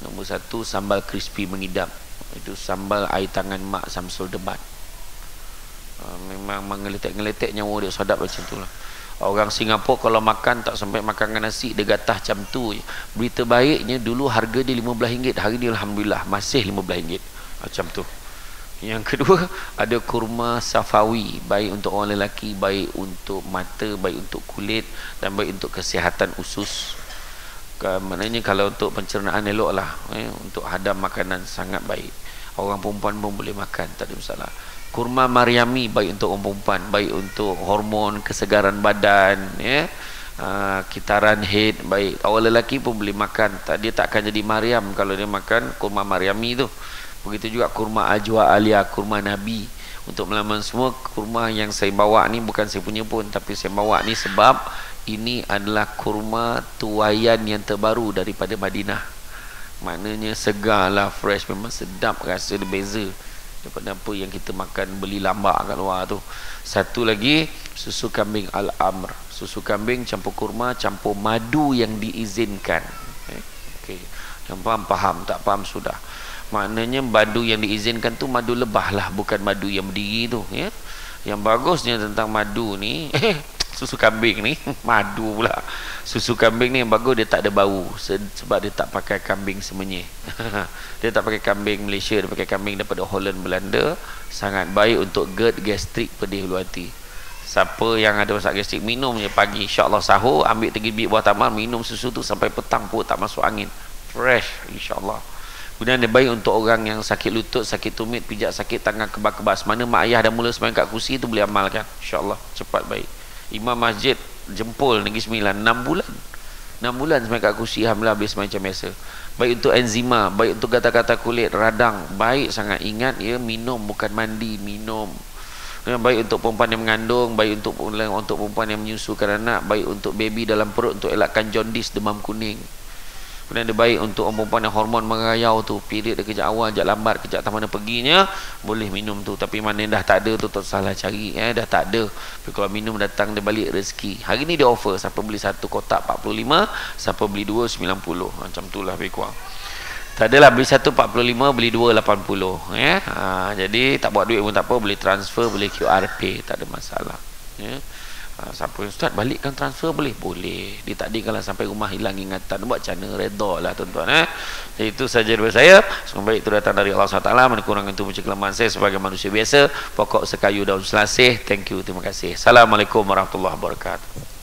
Nombor 1 sambal crispy mengidap. Itu sambal air tangan mak Samsul Debat. Memang mengeletek-ngeletek nyawa dia, sedap macam tu lah. Orang Singapura kalau makan tak sampai makan dengan nasi, dia gatah macam tu je. Berita baiknya dulu harga dia RM15, hari ni alhamdulillah masih RM15 macam tu. Yang kedua, ada kurma safawi, baik untuk orang lelaki, baik untuk mata, baik untuk kulit dan baik untuk kesihatan usus. Maknanya kalau untuk pencernaan elok lah, untuk hadam makanan sangat baik. Orang perempuan pun boleh makan, tak ada masalah. Kurma Maryami, baik untuk orang perempuan, baik untuk hormon kesegaran badan, kitaran head, baik. Orang lelaki pun boleh makan, dia tak akan jadi Maryam kalau dia makan kurma Maryami tu. Begitu juga kurma Ajwa Alia, kurma Nabi. Untuk melaman semua, kurma yang saya bawa ni bukan saya punya pun, tapi saya bawa ni sebab ini adalah kurma tuayan yang terbaru daripada Madinah. Maknanya segar lah, fresh, memang sedap, rasa dia beza daripada apa yang kita makan beli lambak kat luar tu. Satu lagi, susu kambing Al-Amr. Susu kambing campur kurma, campur madu yang diizinkan. Okay. Yang faham, tak faham sudah. Maknanya madu yang diizinkan tu madu lebah lah, bukan madu yang berdiri tu. Yang bagusnya tentang madu ni, susu kambing ni, madu pula. Susu kambing ni yang bagus, dia tak ada bau, sebab dia tak pakai kambing semenyih. Dia tak pakai kambing Malaysia, dia pakai kambing daripada Holland, Belanda. Sangat baik untuk GERD, gastrik, pedih hulu hati. Siapa yang ada masalah gastrik, minum je pagi, insyaAllah sahur, ambil 3 biji buah tamar, minum susu tu sampai petang pun tak masuk angin, fresh insyaAllah. Kemudian dia baik untuk orang yang sakit lutut, sakit tumit, pijak sakit, tangan kebas-kebas. Mana mak ayah dah mula sembahyang kat kursi tu boleh amalkan, insyaAllah cepat baik. Imam masjid Jempol Negeri Sembilan 6 bulan 6 bulan sampai kat kursi, alhamdulillah habis macam biasa. Baik untuk enzima, baik untuk kata-kata kulit, radang, baik sangat. Ingat minum bukan mandi, minum. Baik untuk perempuan yang mengandung, baik untuk perempuan yang menyusukan anak, baik untuk baby dalam perut, untuk elakkan jaundice, demam kuning. Kemudian dia baik untuk orang perempuan yang hormon merayau tu, period dia kejap awal, kejap lambat, kejap tak mana perginya, boleh minum tu. Tapi mana dah tak ada tu, tak salah cari, dah tak ada. Tapi kalau minum datang dia balik rezeki. Hari ni dia offer, siapa beli 1 kotak 45, siapa beli 2 90. Macam tu lah lebih kurang. Tak adalah beli 1 45, beli 2 80. Jadi tak buat duit pun tak apa, boleh transfer, boleh QR Pay, tak ada masalah. Siapa yang Ustaz balikkan transfer boleh? Boleh. Dia tak kalau sampai rumah hilang ingatan, buat macam mana? Redha lah tuan-tuan. Jadi itu saja daripada saya. Semoga itu datang dari Allah SWT, menkurangkan itu macam kelemahan saya sebagai manusia biasa. Pokok sekayu daun selasih. Thank you, terima kasih. Assalamualaikum warahmatullahi wabarakatuh.